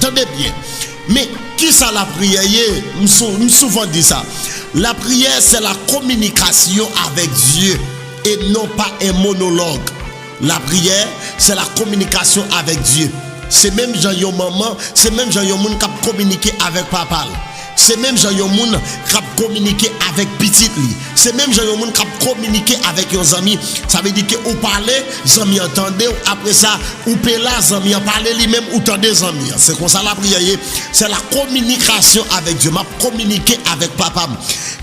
Tendez bien. Mais qui ça la prière? Je souvent dit ça. La prière, c'est la communication avec Dieu et non pas un monologue. La prière, c'est la communication avec Dieu. C'est même Jean yon maman, c'est même Jean yon moun qui a communiqué avec papa. C'est même Jean yon moun qui a communiqué avec petit li. C'est même Jean yon moun qui a communiqué avec yon amis. Ça veut dire que ou parler, amis entendez, après ça, ou pela amis parler lui-même ou tendez amis. C'est comme ça la prière, c'est la communication avec Dieu. M'a communiquer avec papa.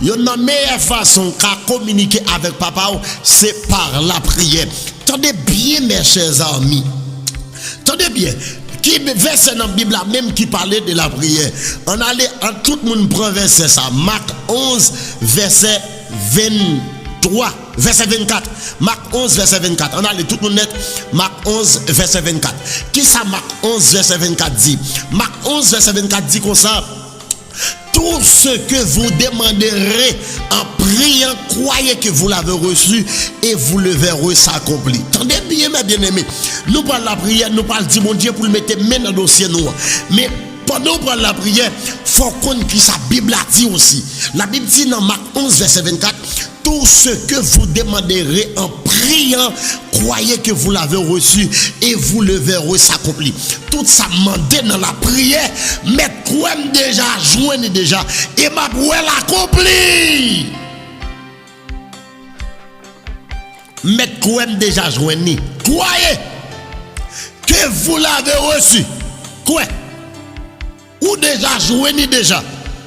Yon la meilleure façon qu'à communiquer avec papa, c'est par la prière. Tendez bien mes chers amis. Tendez bien. Qui verset dans la Bible même qui parlait de la prière. On allait, tout le monde prend verset ça. Marc 11, verset 23, verset 24. Marc 11, verset 24. On allait tout le monde net. Marc 11, verset 24. Qui ça Marc 11, verset 24 dit? Marc 11, verset 24 dit comme ça. Tout ce que vous demanderez en priant, croyez que vous l'avez reçu et vous le verrez s'accomplir. Tendez bien, mes bien-aimés. Nous parlons la prière, nous parlons de mon Dieu pour le mettre main dans le dossier nous. Mais pendant qu'on parle la prière, il faut qu'on qui sa Bible a dit aussi. La Bible dit dans Marc 11, verset 24, tout ce que vous demanderez en priant, croyez que vous l'avez reçu et vous le verrez s'accomplir. Tout ça demandé dans la prière, mais quoi déjà joindre déjà et ma bouelle accompli. Mais quoi déjà joindre, croyez que vous l'avez reçu. Quoi? Ou déjà joindre déjà.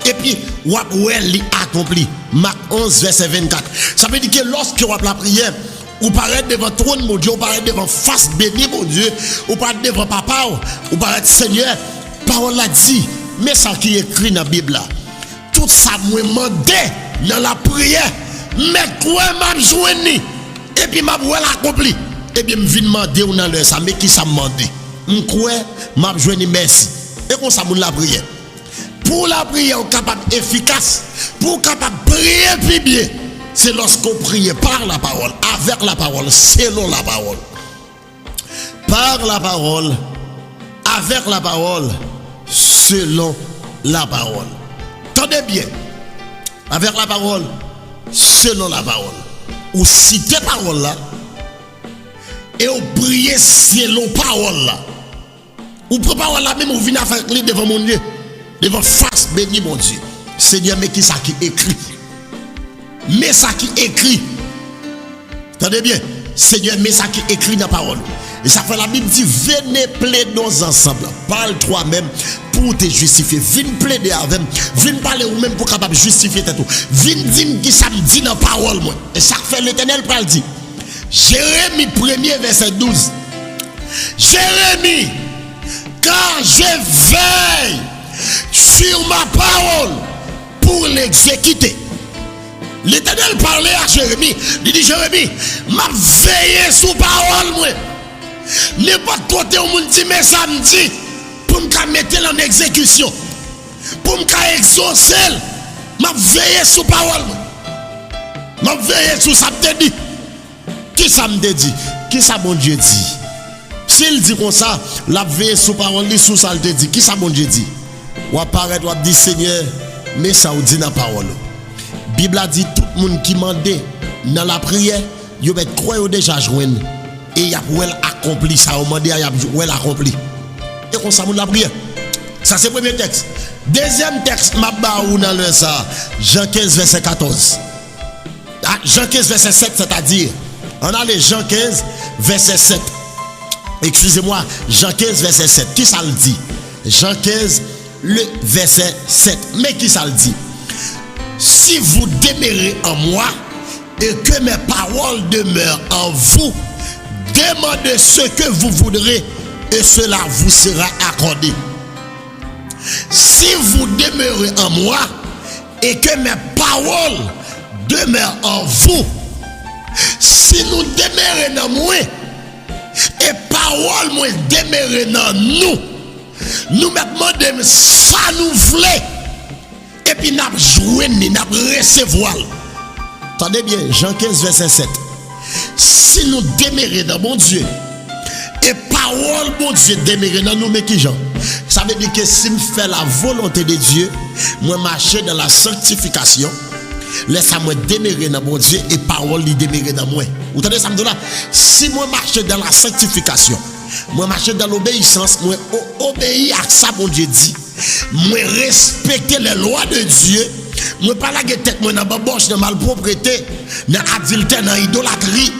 Et puis, ou accompli. Marc 11, verset 24. Ça veut dire que lorsque vous la prière, ou paraît devant trône, mon Dieu, ou paraît devant face bénie, mon Dieu, ou paraît devant papa, ou paraît Seigneur, parole l'a dit, mais ça qui est écrit dans la Bible là, tout ça me demandé dans la prière, mais quoi m'a joigné, et puis m'a accompli, et bien me vient demander ou dans le ça, mais qui ça m'a demandé, quoi m'a joigné merci, et qu'on ça la prière. Pour la prière capable efficace, pour capable prier plus bien, c'est lorsqu'on prie par la parole, avec la parole, selon la parole. Par la parole, avec la parole, selon la parole. Tenez bien, avec la parole, selon la parole. Ou citez parole là, et ou priez selon parole là. Ou prenez parole là, même ou venez faire clé devant mon Dieu. Devant face béni mon Dieu. Seigneur, mais qui ça qui écrit? Mais ça qui écrit. Attendez bien. Seigneur, mais ça qui écrit dans la parole. Et ça fait la Bible dit, venez plaider ensemble. Parle toi-même pour te justifier. Viens plaider avec. Viens parler ou même pour capable justifier tout. Viens dire qui ça me dit dans la parole. Moi. Et ça fait l'Éternel parle dit. Jérémie 1er verset 12. Jérémie, quand je veille sur ma parole pour l'exécuter. L'Éternel parlait à Jérémie. Il dit Jérémie, m'a veillé sous parole moi. N'importe côté où on dit mais ça me dit pour me mettre en exécution. Pour me exaucer. M'a veillé sous parole moi. M'a veillé sous ça me dit. Qui ça me dit? Qui ça mon Dieu dit? S'il dit comme ça, la veille sous parole, sous ça le dit. Qui ça mon Dieu dit? Ou apparaître, ou dire Seigneur, mais ça ou dit dans la parole. Bible a dit tout le monde qui demande dans la prière, il va croire déjà joindre. Et il y a pour elle accompli ça, au moment il y a pour elle accompli. Et comme ça, la prière. Ça c'est le premier texte. Deuxième texte, ma baou dans le ça, Jean 15, verset 14. Jean 15, verset 7, c'est-à-dire, on a les Jean 15, verset 7. Excusez-moi, Jean 15, verset 7. Qui ça le dit? Jean 15, le verset 7. Mais qui ça le dit? Si vous demeurez en moi et que mes paroles demeurent en vous, demandez ce que vous voudrez et cela vous sera accordé. Si vous demeurez en moi et que mes paroles demeurent en vous, si nous demeurons dans moi et paroles moi demeurent dans nous, nous demandons ça nous voulons et puis nous jouons, nous recevoir. Attendez bien, Jean 15 verset 7. Si nous demeurons dans mon Dieu et parole mon Dieu demeure dans nous, mais qui Jean? Ça Ça veut dire que si je fais la volonté de Dieu, moi marcher dans la sanctification, laisse moi demeurer dans mon Dieu et parole lui demeurer dans moi. Vous entendez ça me dit là? Si moi marcher dans la sanctification, moi marcher dans l'obéissance, moi obéir à ça mon Dieu dit, moi respecter les lois de Dieu, moi pas la tête moi dans baboche, dans malpropreté, dans adultère, dans idolâtrie.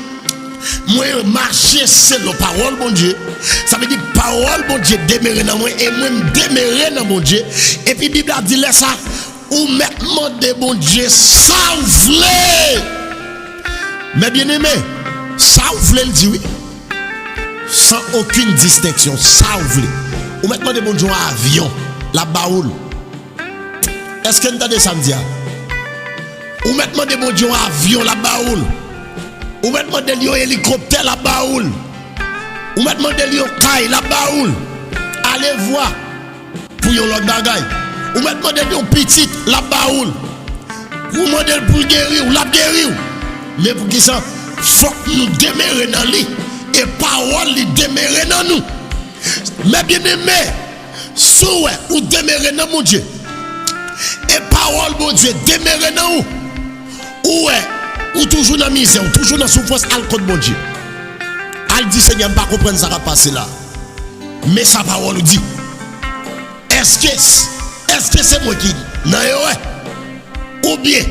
Moi marcher c'est la parole mon Dieu. Ça veut dire parole mon Dieu demeurer dans moi et moi demeurer dans mon Dieu. Et puis Bible a dit là ça ou maintenant de mon Dieu ça vous voulez. Mais bien aimé, ça vous voulez le dire oui. Sans aucune distinction, ça vous voulez. Ou maintenant de mon Dieu en avion, la baoule. Est-ce que vous entendez ça me dire? Ou maintenant de mon Dieu en avion, la baoule. Ou maintenant de lion hélicoptère, la baoule. Ou maintenant de lion caille, la baoule. Allez voir pour yon l'autre bagaille. Ou maintenant de lion petite, la baoule. Ou modèle pour guérir, ou la guérir. Mais pour qui ça? Faut que nous demeurer dans lui. Et parole lui demeurer dans nous. Mais bien aimé, souhait ou demeurer dans mon Dieu. Et parole mon Dieu demeurer dans nous. Ou toujours dans la misère, ou toujours dans la souffrance, à l'côté de mon Dieu. Elle dit, Seigneur, je ne peux pas comprendre ce qui va passer là. Mais sa parole dit, est-ce que c'est moi qui non, ou bien,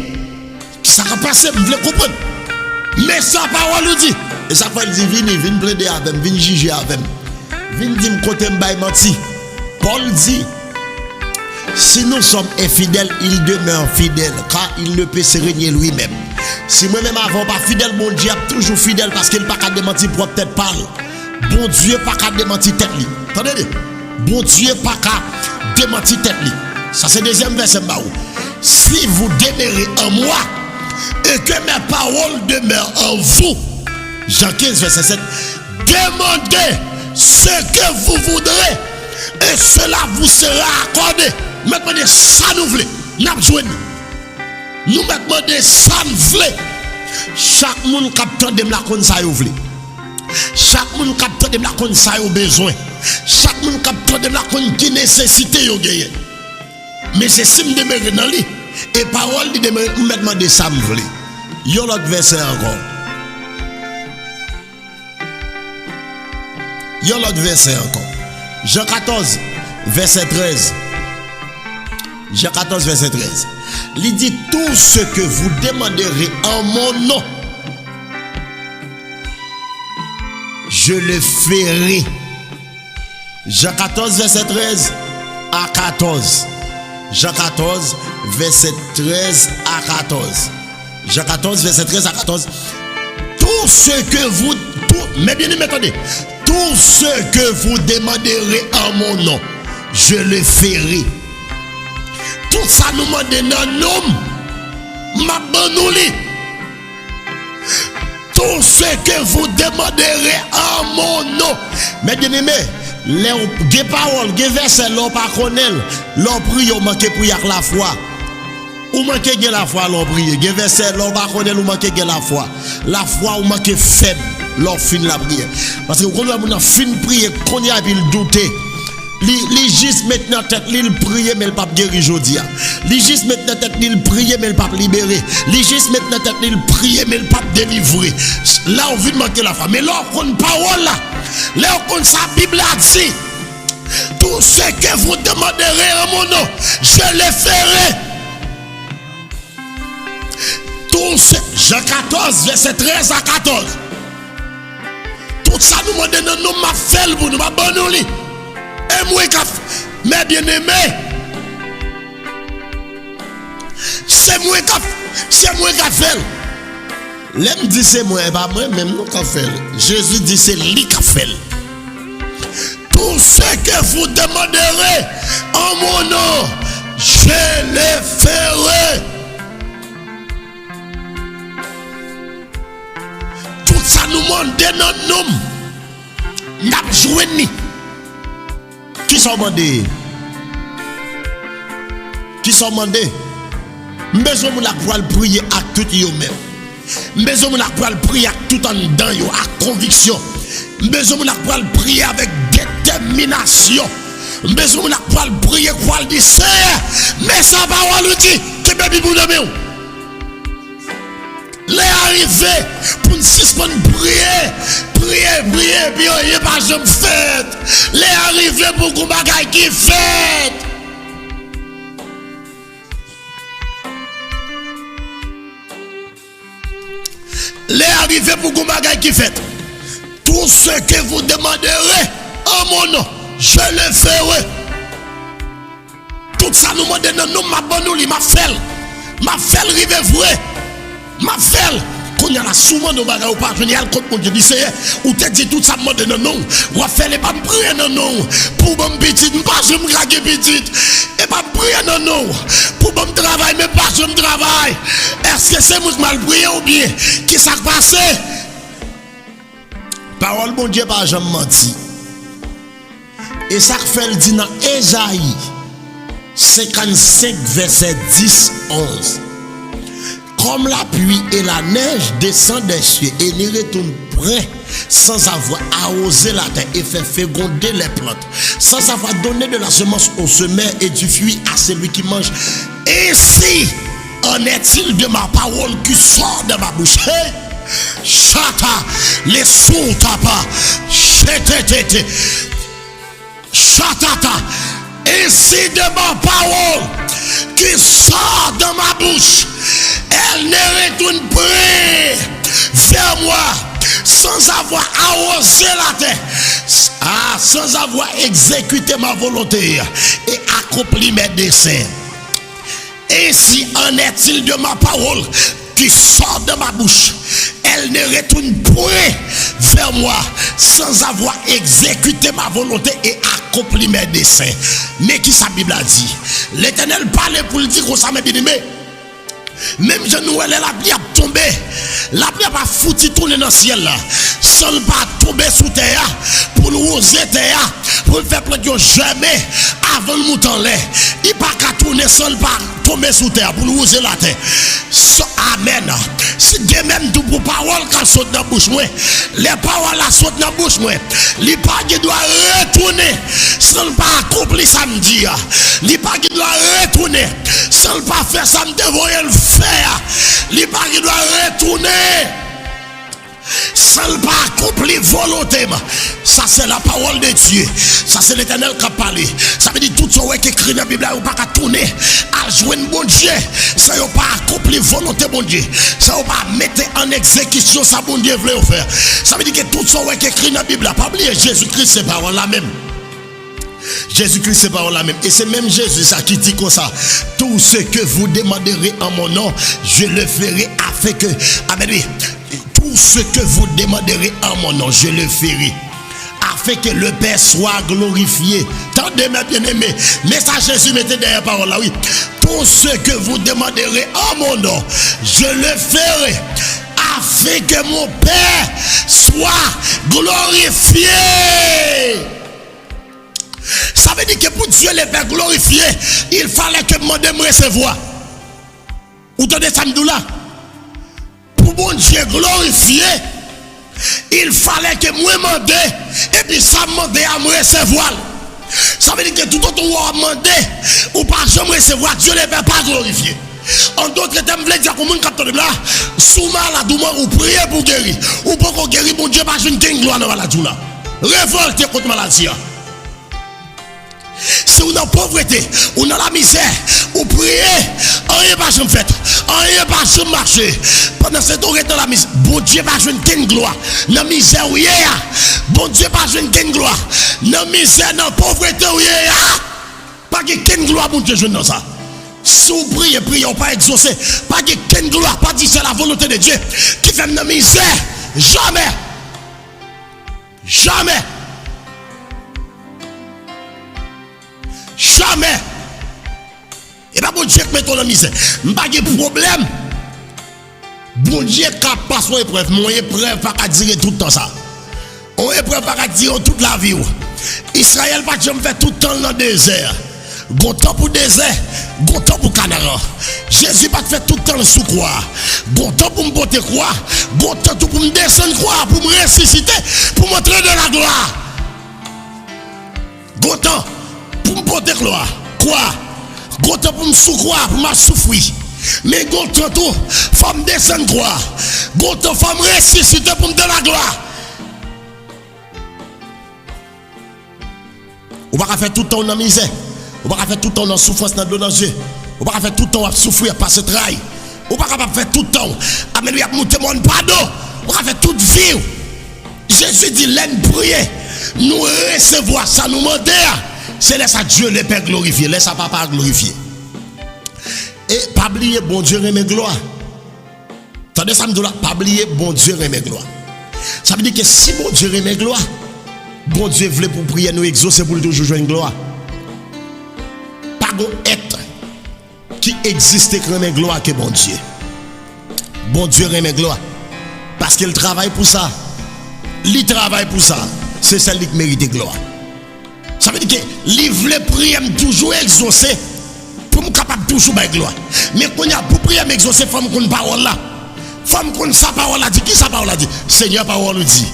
ça va passer, je veux comprendre. Mais sa parole dit, et sa parole dit, viens plaider avec moi, viens juger avec moi. Viens dire, je côté menti. Paul dit, si nous sommes infidèles, il demeure fidèle, car il ne peut se régner lui-même. Si moi-même avant pas fidèle, mon Dieu est toujours fidèle parce qu'il n'a pas qu'à démentir propre tête parle. Bon Dieu pas qu'à démentir tête li. Attendez, bon Dieu pas qu'à démentir tête li. Ça c'est deuxième verset. Si vous demeurez en moi et que mes paroles demeurent en vous, Jean 15 verset 7, demandez ce que vous voudrez et cela vous sera accordé. Maintenant ça nous voulons, nous avons besoin. Nous mettons des sanflés. Chaque monde capte de la con ça yo vle. Chaque monde capte de la con ça yo besoin. Chaque monde capte de la con qui nécessité yo gagner. Mais c'est si me demeurer dans lui et parole dit demeurer mettons des sanflés. Yo l'autre verset encore. Yo l'autre verset encore. Jean 14 verset 13. Jean 14 verset 13. Il dit tout ce que vous demanderez en mon nom, je le ferai. Jean 14 verset 13 à 14. Jean 14 verset 13 à 14. Jean 14 verset 13 à 14. Tout ce que vous, mais bien attendez, tout ce que vous demanderez en mon nom, je le ferai. Tout ça nous demande dans nom, ma bonne. Tout ce que vous demanderez en mon nom. Mais bien aimé, les paroles, les versets, l'on pas connaît, l'on prie, on manque pour y avoir la foi. Ou manque la foi, l'on prie. Les versets, l'on pas connaît, ou manque la foi. La foi, ou manque faible, l'on fin la prière. Parce que quand on a fin prier, qu'on y a il douter. Li juste maintenant tête il prier mais le pape guéri aujourd'hui. Li juste maintenant tête il prier mais le pape libéré. Li juste maintenant tête il prier mais le pape délivré. Là on vient de manquer la foi. Mais là on a parole là. Là on a sa Bible a dit. Tout ce que vous demanderez en mon nom, je le ferai. Tout ce, Jean 14 verset 13 à 14. Tout ça nous demande dans nous m'a fait pour nous m'a bonne. Et moi, mes bien-aimés, c'est moi qui a fait. L'homme dit c'est moi, pas moi, même nous qui a fait. Jésus dit c'est lui qui a fait. Tout ce que vous demanderez en mon nom, je le ferai. Tout ça nous demande dans nous, n'a joué. Qui sont mandés? Qui sont mandés? Besoin de la prier à tout eux-mêmes. Besoin de la prier à tout en dedans, à conviction. Besoin de la prier avec détermination. besoin de prier pour le dire, mais sa parole dit que baby vous demain. Les arrivés pour nous suspendre prier, puis il n'y a pas jamais fait. Les arrivés pour qu'on bagaille qui fait. Les arrivés pour qu'on bagaille qui fait. Tout ce que vous demanderez en mon nom, je le ferai. Tout ça nous demande non, nous m'a bon nous m'a fait river vrai. Ma felle, qu'on y a la souvent nos bagages ou pas, je n'y a le compte mon Dieu dit c'est ou te dit tout ça mode non non, ou a fait les pas me prier non non, pour mon petit, pas je me craquer petit, et pas me prier non non, pour mon travail, mais pas je me travaille. Est-ce que c'est moi qui mal prié ou bien, qui s'est passé? Parole mon Dieu pas jamais menti. Et ça fait le dit dans Ésaïe 55 verset 10, 11. Comme la pluie et la neige descendent des cieux et n'y retournent point sans avoir arrosé la terre et fait féconder les plantes, sans avoir donné de la semence au semeur et du fruit à celui qui mange. Ainsi en est-il de ma parole qui sort de ma bouche. Hey! Chata, les sous tapa, chététété, chatata, ainsi de ma parole qui sort de ma bouche. Elle ne retourne plus vers moi sans avoir arrosé la terre, sans avoir exécuté ma volonté et accompli mes desseins. Ainsi en est-il de ma parole qui sort de ma bouche. Elle ne retourne point vers moi sans avoir exécuté ma volonté et accompli mes desseins. Mais qui sa Bible a dit? L'Éternel parlait pour le dire qu'on s'en met bien aimé. Même je nous la pluie a tombé. La pluie a pas foutu tourner dans le ciel là. Sans pas tomber sous terre pour nous oser terre pour faire plein de jamais avant le mouton lait. Il pas qu'à tourner sans pas tomber sous terre pour nous oser la terre. Amen. Si de même tout pour parole quand saute dans la bouche moi, les paroles la sautent dans la bouche moi. Les pas qui doit retourner sans pas accomplir samedi. Les pas qui doit retourner sans pas faire ça me devoir le faire. Les pas qui doit retourner sans pas accomplir volontairement. Ça c'est la parole de Dieu. Ça c'est l'Éternel qui a parlé. Ça veut dire tout ce qui est écrit dans la Bible, ou pas qu'à tourner à joindre bon Dieu. Ça n'a pas accompli volonté bon Dieu. Ça n'a pas mettre en exécution ça bon Dieu voulait faire. Ça veut dire que tout ce qui est écrit dans la Bible, pas oublier Jésus-Christ c'est parole la même. Jésus-Christ c'est parole la même. Et c'est même Jésus ça qui dit comme ça. Tout ce que vous demanderez en mon nom, je le ferai afin que. Amen. Tout ce que vous demanderez en mon nom, je le ferai. Afin que le Père soit glorifié. Tendez mes bien-aimés. Mais ça Jésus mettez derrière parole là, oui. Tout ce que vous demanderez en mon nom, je le ferai. Afin que mon Père soit glorifié. Ça veut dire que pour Dieu les faire glorifier, il fallait que moi de me recevoir. Vous entendez ça là? Pour mon Dieu glorifié, il fallait que moi demander et puis ça demander à me recevoir. Ça veut dire que tout autre on demander ou pas jamais recevoir, Dieu ne va pas glorifier. En d'autres termes, je veux dire comment on là, sous maladie ou prier pour guérir, ou pour guérir, mon Dieu, pas une gloire dans la maladie là. Révolte contre maladie. Si vous êtes dans la pauvreté, ou dans la misère, ou priez, rien pas jamais fait, rien pas jamais marché. Pendant cette heure dans la misère, bon Dieu pas jouer une gloire. Dans la misère, oui, bon Dieu pas jouer une gloire. Dans la misère, dans la pauvreté, oui, pas de gloire, bon Dieu joue dans ça. Si vous priez, priez, pas exaucé, pas de gloire, pas dire c'est la volonté de Dieu qui fait dans la misère. Jamais. Jamais. Jamais. Et pas bon Dieu qui met ton misère. Pas de problème. Bon Dieu qui passe son épreuve. Mon épreuve pas dire tout le temps ça. On épreuve pas dire toute la vie. Israël pas jamais fait tout le temps dans le désert. Bon temps pour désert, bon temps pour Canara. Jésus pas fait tout le temps sous croix. Bon temps pour me porter croix, bon temps pour me descendre croix, pour me ressusciter, pour montrer de la gloire. Bon temps. pour me porter gloire. Quoi? Goto pour me souffrir, pour me souffrir. Mais goto tout, faut me descendre gloire. Goto faut me ressusciter pour me donner la gloire. On va faire tout le temps dans la misère. On va faire tout le temps dans la souffrance dans le danger. On va faire tout le temps à souffrir par ce travail. On va faire tout le temps. Amen, lui a monté mon pardon. On va faire toute vie. Jésus dit, l'aine prier. Nous recevoir ça, nous demander. C'est laisse à Dieu le Père glorifier. Laisse à Papa glorifier. Et pas oublier, bon Dieu remet gloire. Tandis ça me dit là, pas oublier, bon Dieu remet gloire. Ça veut dire que si bon Dieu remet gloire, bon Dieu voulait pour prier nous exaucer pour toujours jouer une gloire. Pas un être qui existe qui remet gloire que bon Dieu. Bon Dieu remet gloire. Parce qu'il travaille pour ça. Il travaille pour ça. C'est celle qui mérite gloire. Ça veut dire que il voulait prier toujours exaucer pour me capable toujours de gloire. Mais quand il y a pour prier exaucer, il faut qu'on parole là. Femme qu'on sa parole a dit, qui sa parole a dit? Seigneur parole dit,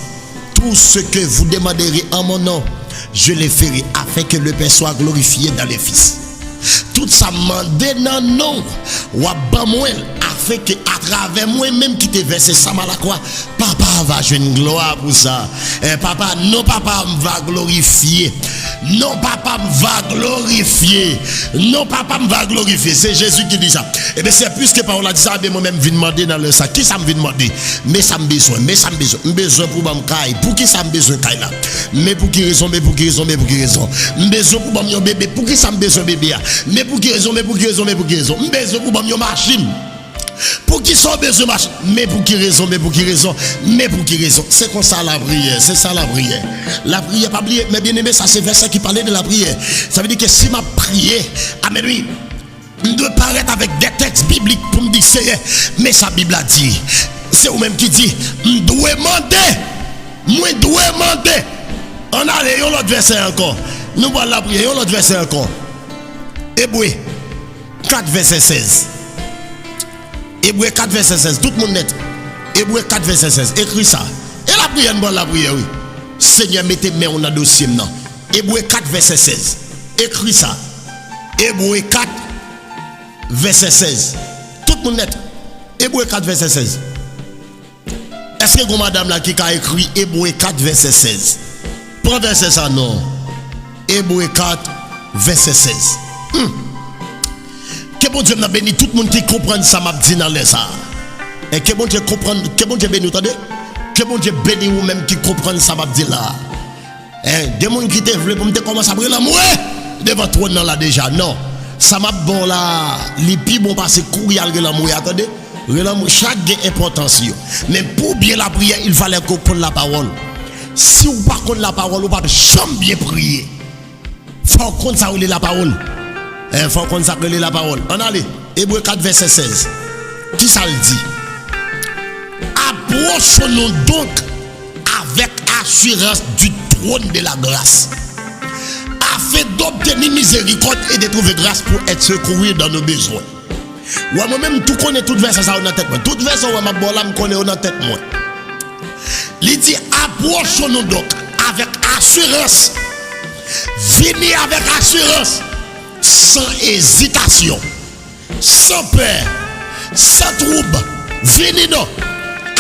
tout ce que vous demanderez en mon nom, je le ferai afin que le Père soit glorifié dans les fils. Tout ça mandé dans non, ou à moi, afin que à travers moi-même qui te verse ça mal à quoi, papa va jouer une gloire pour ça. Papa, non papa va glorifier. Non papa va glorifier. Non papa va glorifier. C'est Jésus qui dit ça. Et bien c'est plus que parole a dit ça, moi-même viens demander dans le sac. Qui ça me vient demander? Mais ça me besoin, mais ça me besoin. Besoin pour me caille. Pour qui ça me besoin caille là? Mais pour qui raison, mais pour qui raison, mais pour qui raison? Besoin pour mon bébé. Pour qui ça me besoin bébé? Mais pour qui raison, mais pour qui raison, mais pour qui raison? Besoin pour mon machine. Pour qui sont besoin machine? Mais pour qui raison, mais pour qui raison? Mais pour qui raison? C'est comme ça la prière, c'est ça la prière. La prière, pas oublier, mais bien aimé, ça c'est verset qui parlait de la prière. Ça veut dire que si ma prière, amen oui, de paraître avec des textes bibliques pour me dire, mais sa Bible a dit, c'est vous-même qui dit, je dois demander, moi dois demander. On a l'autre verset encore. Nous voyons la prière, l'autre verset encore. Hébreu 4 verset 16. Hébreu 4 verset 16. Tout le monde net. Hébreu 4 verset 16. Écris ça. Et la prière, bonne la prière, oui. Seigneur, mettez main on a dossier maintenant. Hébreu 4 verset 16. Écris ça. Hébreu 4 verset 16. Tout le monde net. Hébreu 4 verset 16. Est-ce que vous madame là qui a écrit Hébreu 4 verset 16? Prends verset ça, non. Hébreu 4 verset 16. Que bon Dieu m'a béni tout le monde qui comprend ça m'a dit dans les ça. Et que bon Dieu comprend, que bon Dieu béni, attendez. Que bon Dieu béni ou même qui comprend ça m'a dit là. Des gens qui te veulent pour me commencer à brûler l'amour devant toi là déjà. Non. Ça m'a bon là, les plus bon passer courir à l'amour, attendez. L'amour chaque importance. Mais pour bien la prière, il fallait qu'on connaisse la parole. Si vous ne connaissez pas la parole, vous ne pouvez jamais bien prier. Il faut qu'on sache la parole. Il faut qu'on sache la parole. On allez, Hébreu 4 verset 16. Qui ça le dit? Approchons-nous donc avec assurance du trône de la grâce, afin d'obtenir miséricorde et de trouver grâce pour être secouru dans nos besoins. Moi-même, tout connaît tout verset ça dans tête. Tout verset où je connais dans tête. Il dit approchons-nous donc avec assurance. Venez avec assurance, sans hésitation, sans peur, sans trouble. Venez donc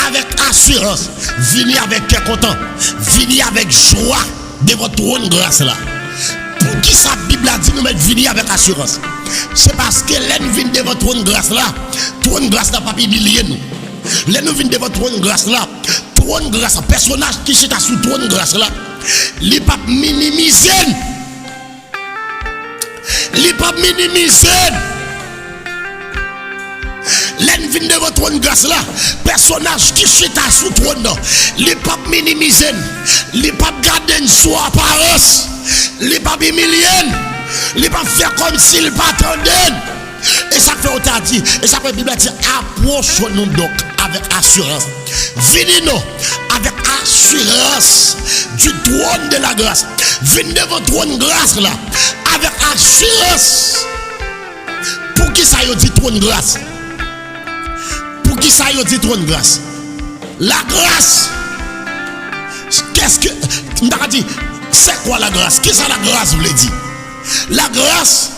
avec assurance. Venez avec cœur content. Venez avec joie de votre trône grâce là. Pour qui sa Bible a dit nous mettre venir avec assurance? C'est parce que l'un vient de votre trône grâce là. Trône grâce n'a pas humilié nous. L'un vient de votre trône grâce là. Trône grâce, personnage qui est sous trône grâce là. Il pas minimiser. Il pas minimiser. L'un vient de votre trône grâce là. Personnage qui est sous trône, il pas minimiser. Il pas garder une soi apparence. Il pas humilier. Il pas faire comme s'il pas attendait. Et ça fait autant dit. Et ça fait la Bible dit approchons-nous donc avec assurance. Venez-nous avec assurance du trône de la grâce. Venez de votre trône grâce là avec assurance. Pour qui ça y dit trône grâce? Pour qui ça y dit trône grâce? La grâce. Qu'est-ce que dit? C'est quoi la grâce? Qu'est-ce que la grâce voulait dire? La grâce,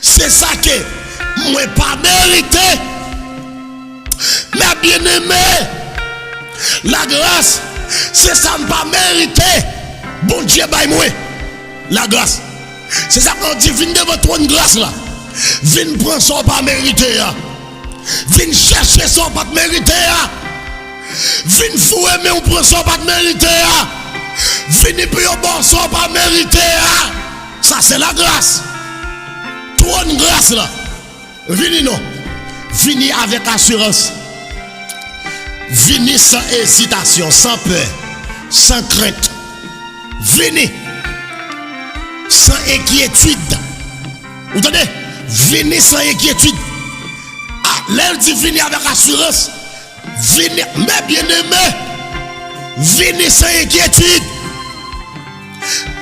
c'est ça que moi pas mérité. Mais bien aimé, la grâce, c'est ça que pas mérité. Bon Dieu, bye moi. La grâce, c'est ça qu'on dit, viens de votre grâce là. Viens prendre son pas mérité. Viens chercher son pas mérité. Viens fouer, mais on prend son pas mérité. Viens pour un bon son pas mérité. Ça c'est la grâce. Toi une grâce là. Venez non. Venez avec assurance. Venez sans hésitation, sans peur, sans crainte. Venez sans inquiétude. Vous entendez? Venez sans inquiétude. L'air dit venez avec assurance. Venez, mais bien aimé. Venez sans inquiétude.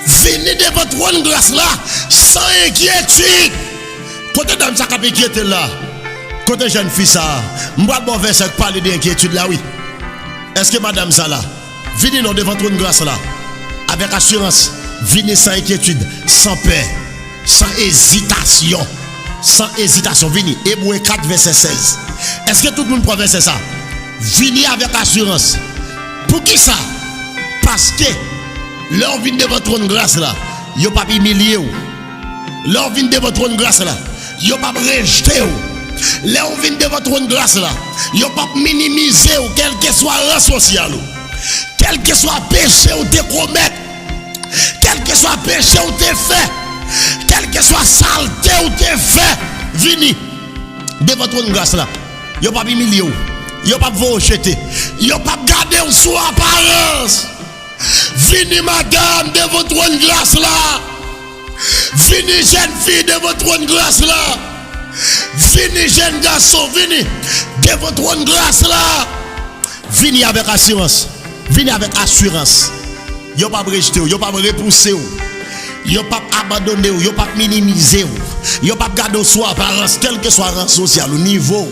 Venez de votre bonne grâce là, sans inquiétude. Côté dame ça qui inquiété là. Côté jeune fille ça. Moi bon verset parler d'inquiétude là oui. Est-ce que madame ça là? Venez non de votre bonne grâce là. Avec assurance. Venez sans inquiétude, sans peur, sans hésitation. Sans hésitation, venez. Hébreux 4 verset 16. Est-ce que tout le monde prend verset ça? Venez avec assurance. Pour qui ça? Parce que l'on vient de votre trône grâce là, yo pas humilié ou. L'on vient de votre trône grâce là, yo pas rejeté ou. L'on vient de votre trône grâce là, yo pas minimiser ou quel que soit rang social ou. Quel que soit péché ou te commettre. Quel que soit péché ou te fait. Quel que soit saleté ou te fait. Venez de votre trône grâce là. Yo pas humilié ou. Yo pas vous rejeter. Yo pas garder ou sous apparence. Venez madame de votre trône grâce là. Venez jeune fille de votre trône grâce là. Venez jeune garçon, venez de votre trône grâce là. Venez avec assurance. Venez avec assurance. Yo pas rejeter, yo pas repousser. Yo pas abandonner, yo pas minimiser. Yo pas garder soi apparence quel que soit rang social ou niveau.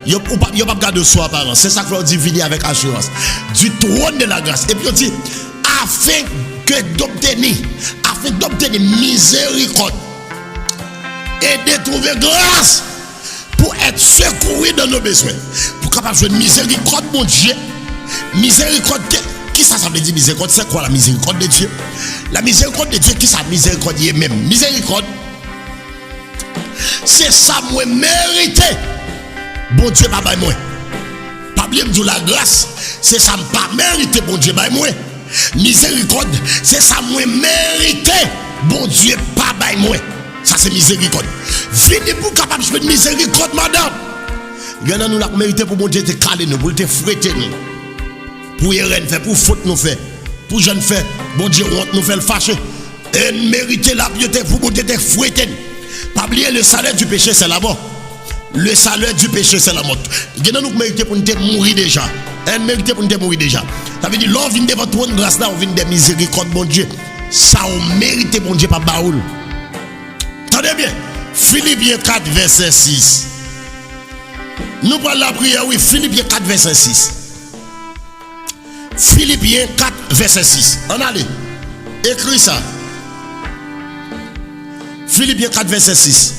Yo pas garder soi apparence. C'est ça que l'on dit venir avec assurance. Du trône de la grâce. Et puis on dit afin d'obtenir miséricorde et de trouver grâce pour être secouru dans nos besoins. Pour capable de jouer miséricorde, mon Dieu. Miséricorde, qui ça veut dire miséricorde? C'est quoi la miséricorde de Dieu? La miséricorde de Dieu, qui ça miséricorde même? Miséricorde, c'est ça moi mérité. Bon Dieu, pas moi. Pas bien de la grâce, c'est ça pas mérité, bon Dieu, pas moi. Miséricorde, c'est ça moi mérité. Bon Dieu, pas moi. Ça c'est miséricorde. Venez pour capable de faire miséricorde, madame. Regardez nous la mérité pour bon Dieu te caler nous, pour te fouetter nous. Pour rien faire, pour faute nous faire. Pour jeune faire, bon Dieu honte nous fait le fâcher. Et mériter la piété pour bon Dieu te fouetter. Pas oublier le salaire du péché c'est la mort. Le salaire du péché c'est la mort. Regardez nous mérité pour nous mourir déjà. Mérité pour nous mourir déjà. Ça veut dire l'on vient de votre trône grâce là, on vient de miséricorde bon Dieu. Ça on mérite bon Dieu pas baoul. Attendez bien. Philippiens 4 verset 6. Nous prenons la prière, oui, Philippiens 4 verset 6. Philippiens 4 verset 6. On allez. Écris ça. Philippiens 4 verset 6.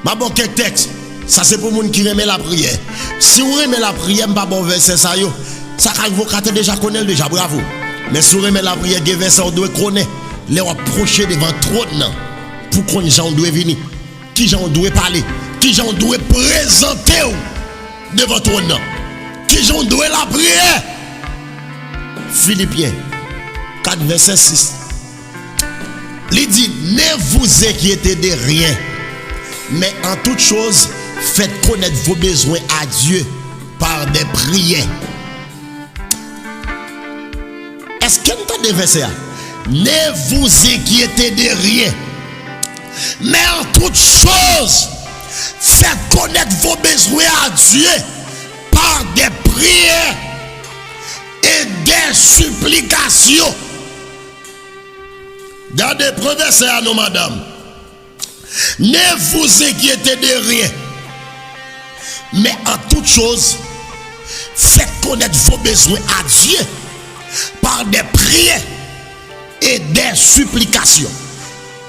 Ma bon quel texte. Ça c'est pour les gens qui remet la prière. Si vous remet la prière, pas bon verset ça yo. Ça vous déjà connaît déjà, bravo. Mais si vous remet la prière, des versets on doit connaître. Les approcher devant trône pour qu'on gens doit venir. Qui gens doit parler. Qui gens doit présenter devant trône. Qui gens doit la prière. Philippiens 4 verset 6. Il dit ne vous inquiétez de rien, mais en toute chose faites connaître vos besoins à Dieu par des prières. Est-ce que vous entendez verset là? Ne vous inquiétez de rien, mais en toute chose faites connaître vos besoins à Dieu par des prières et des supplications. Gardez verset à nous, madame. Ne vous inquiétez de rien, mais en toute chose faites connaître vos besoins à Dieu par des prières et des supplications.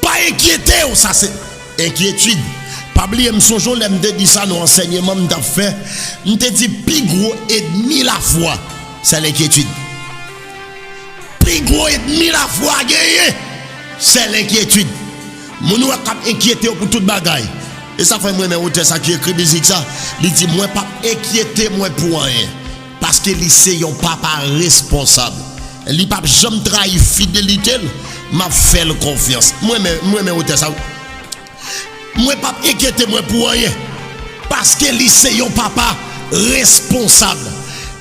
Pas inquiété, ça c'est inquiétude. Pas oublier, me jour, je me dit ça, nos enseignements, m'ta fait. M'te dit, plus gros ennemi la foi, c'est l'inquiétude. Plus gros ennemi la foi, c'est l'inquiétude. Mon ou cap inquiété pour toute bagaille. Et ça fait moi, mais ça qui écrit musique ça. Il dit, moi pas inquiété, moi pour rien. Parce que c'est un papa responsable. Il pas jamais trahi fidélité, m'a fait confiance. Moi mais ça. Moi pas inquiété moi pour rien. Parce que c'est un papa responsable.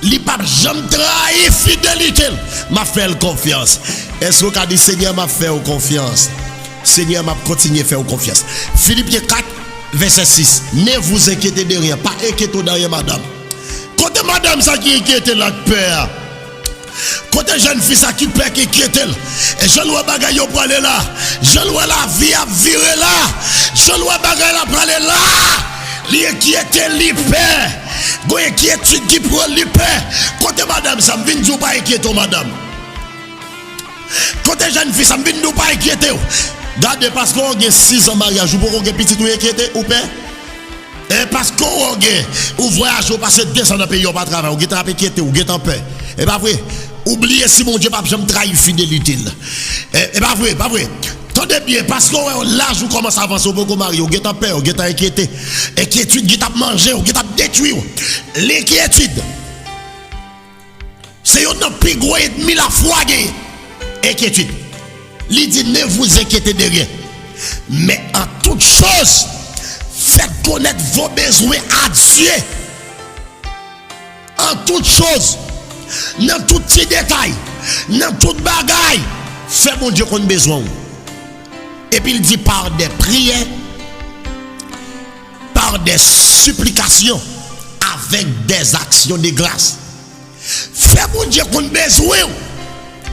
Il pas jamais trahi fidélité, m'a fait confiance. Est-ce que vous dit Seigneur m'a fait confiance? Seigneur m'a continué à faire confiance. Philippiens 4 verset 6. Ne vous inquiétez de rien, pas inquiétez de rien madame. Côté madame ça qui inquiète la peur. Côté jeune fille ça qui peur qui inquiète. Et je vois bagaille pour aller là. Je vois la vie à virer là. Je vois bagaille là pour aller là. L'inquiété li peur. Go inquiétude qui prend li peur. Côté madame ça me vient dire pas inquiéter madame. Côté jeune fille ça me vient dire pas inquiéter. Regardez parce qu'on a 6 ans de mariage, vous pouvez petit ou inquiété ou pas? Et parce qu'on a voyage, vous passez 2 ans dans le pays, vous pas travailler, vous êtes inquiété, vous êtes en paix. Et pas vrai. Oubliez si mon Dieu pas jamais trahir fidélité. Et pas vrai, pas vrai. Tendez bien, parce qu'on a l'âge où commence à avancer, vous pouvez marier, vous êtes en paix, vous êtes inquiété. Inquiétude, vous êtes mangé, vous êtes détruit. L'inquiétude, c'est un plus gros ennemi la foi. Inquiétude. Il dit ne vous inquiétez de rien. Mais en toute chose, faites connaître vos besoins à Dieu. En toute chose, dans tout petit détail, dans toute bagaille, faites mon Dieu qu'on a besoin. Et puis il dit par des prières, par des supplications, avec des actions de grâce. Faites mon Dieu qu'on a besoin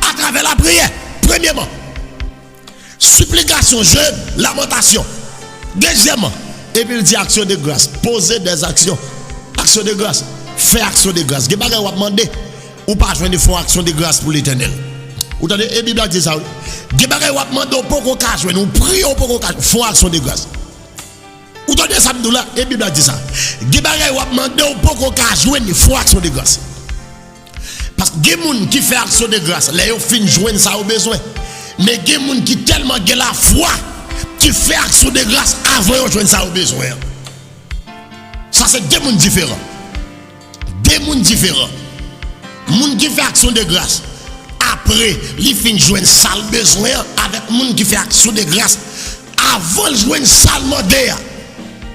à travers la prière. Premièrement, supplication, jeûne, lamentation. Deuxièmement, et puis il dit action de grâce. Poser des actions. Action de grâce. Faire action de grâce. Vous avez demandé ou pas jouer de faire action de grâce pour l'éternel. Vous entendez? Et la Bible dit ça. Vous avez demandé ou pas jouer. Nous prions pour faire action de grâce. Vous entendez ça? Et la Bible dit ça. Vous avez demandé ou pas jouer de faire action de grâce. Parce que des gens qui font action de grâce, les gens finissent jouer ça au besoin. Mais il y a des gens qui tellement ont la foi qui fait action de grâce avant de jouer ça au besoin. Ça c'est deux mondes différents. Deux mondes différents. Moun qui fait action de grâce après il finit jouer ça au besoin avec moun qui fait action de grâce avant de jouer ça au moderne.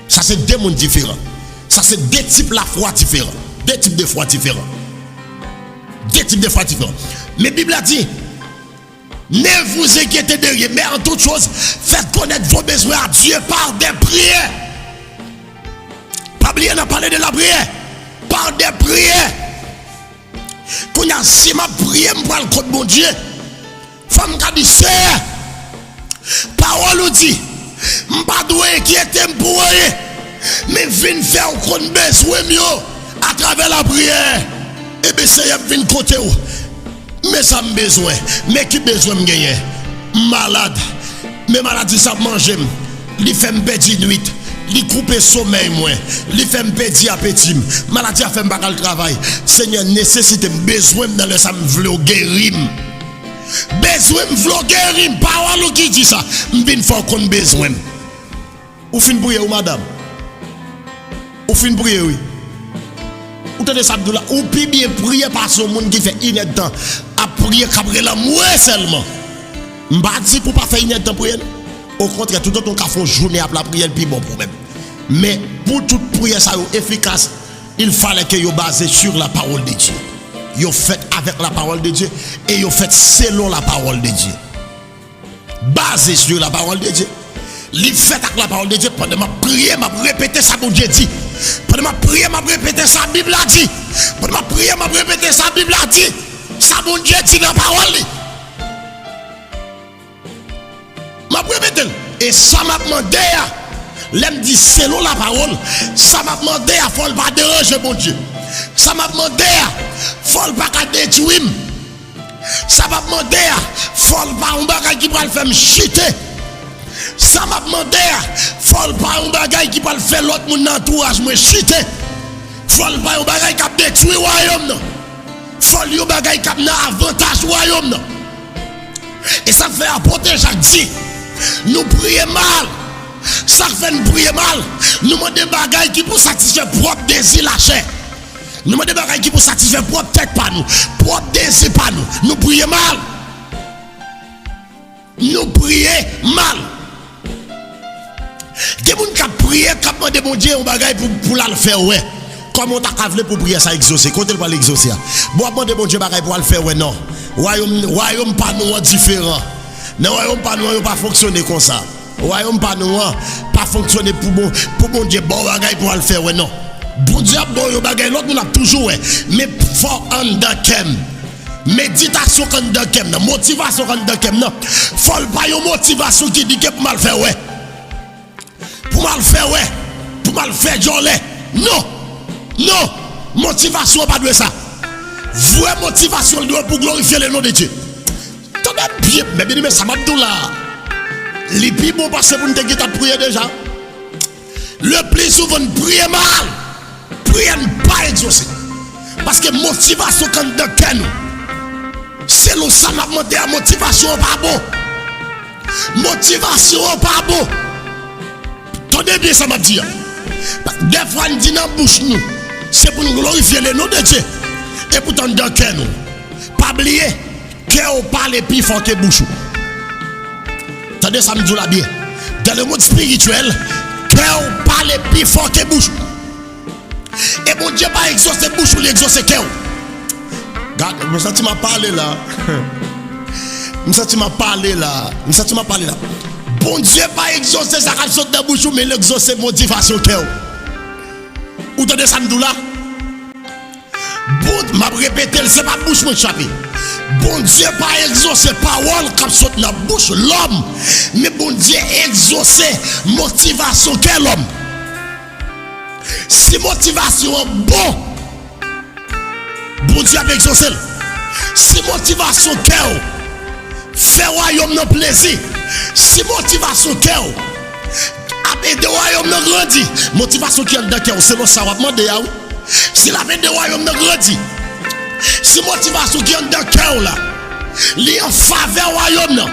Ça c'est deux mondes différents. Ça c'est deux types la foi différents. Deux types de foi différents. Deux types de foi différents. Mais la Bible a dit ne vous inquiétez de rien, mais en toute chose, faites connaître vos besoins à Dieu par des prières. Pas oublier de parler de la prière. Par des prières. Quand il y a si ma prière, je prends le code de mon Dieu. Femme qui dit, c'est parole dit, je ne pas inquiéter pour rien, mais viens faire un compte besoin à travers la prière. Et bien, c'est vient côté où. Mais ça me besoin. Mais qui besoin me gagner? Malade. Mais maladie ça mange. Il fait me perdre nuit. Il coupe sommeil moi. Il fait me perdre appétit. Maladie a fait me bagarre le travail. Seigneur nécessite besoin dans le ça me vle guérir. Besoin me vle guérir. Parole qui dit ça. Me vinn faire qu'on besoin. Ou fin prier ou madame? Ou fin prier oui. Ou tenez ça ou puis bien prier par ce monde qui fait une temps à prier qu'après la moi seulement. M'pa dit pour pas faire une temps prier. Au contraire tout autant qu'on fait journée à la prière puis bon problème. Mais pour toute prière ça efficace, il fallait que yo basé sur la parole de Dieu. Yo fait avec la parole de Dieu et yo fait selon la parole de Dieu. Basé sur la parole de Dieu. Il fait avec la parole de Dieu pendant ma prière, m'a répété ça mon Dieu dit. Pendant ma prière, m'a répété ça Bible a dit. Pendant ma prière, m'a répété ça Bible a dit. Ça mon Dieu dit dans la parole. M'a répété et ça m'a demandé l'aime dit selon la parole, ça m'a demandé à faut pas déranger mon Dieu. Ça m'a demandé faut pas détruire. Ça m'a demandé faut pas un bagage qui va le faire me chuter. Ça m'a demandé, faut pas un bagage qui va le faire l'autre mon entourage, moi chute. Faut pas un bagage qui a détruit le royaume. Faut un bagage qui a avantage au royaume. Et ça fait apporter Jacques dit, nous prions mal. Ça fait nous prier mal. Nous demandons des bagages qui pour satisfaire propre désir la chair. Nous demandons des bagages qui pour satisfaire propre tête pas nous, propre désir pas nous. Nous prions mal. Nous prions mal. Des gens qui prient, qui demandent mon Dieu un bagage pour le faire ouais. Comment t'as qu'à pour prier ça exaucer? Quand elle va l'exaucer. Bon demander mon Dieu bagage pour le faire ouais non. Royaume pas nous différent. Non royaume pas nous pas fonctionner comme ça. Royaume pas nous pas fonctionner pour bon Dieu bon bagage pour le faire ouais non. Bon Dieu bon bagage l'autre nous a toujours ouais. Mais for undercam. Méditation undercam, motivation undercam non. Faut pas une motivation qui dit que pour mal faire ouais. Pour mal faire ouais. Pour mal faire jolet. Non. Non. Motivation pas de ça. Vraie motivation doit pour glorifier le nom de Dieu. T'as bien mais bien mais ça m'a tout là. Les plus bon parce que vous ne t'inquiétez pas prier déjà. Le plus souvent prier mal. Prier pas exaucer. Parce que motivation quand de nous. C'est l'eau ça m'a demandé à motivation pas bon. Motivation pas bon. Tenez bien ça m'a dit. Des fois on dit dans la bouche nous. C'est pour nous glorifier le nom de Dieu. Et pourtant dans cœur nous. Pas oublier qu'on parle plus fort que bouche. Attendez, ça me dit là bien. Dans le monde spirituel, cœur parle plus fort que bouche. Et mon Dieu pas exaucer bouche ou l'exaucer cœur. Regarde, je sens que tu m'as parlé là. Je sens que tu m'as parlé là. Je sens que tu m'as parlé là. Bon Dieu pas exaucer ça qui saute dans la bouche, mais l'exaucer motivation cœur. Ou t'entendez ça me dit là? Bon, m'a répété, c'est pas bouche mon chapitre. Bon Dieu pas exaucer parole comme saute dans la bouche l'homme, mais bon Dieu exaucer motivation quel homme. Si motivation bon, bon Dieu a exaucé. Si motivation cœur fait royaume non plaisir. Si motivation cœur a aidé royaume non grandi. Motivation qui est dans cœur, c'est ça va demander à vous. Si la vie de royaume non grandi. Si motivation qui est dans cœur là, li en faveur royaume non.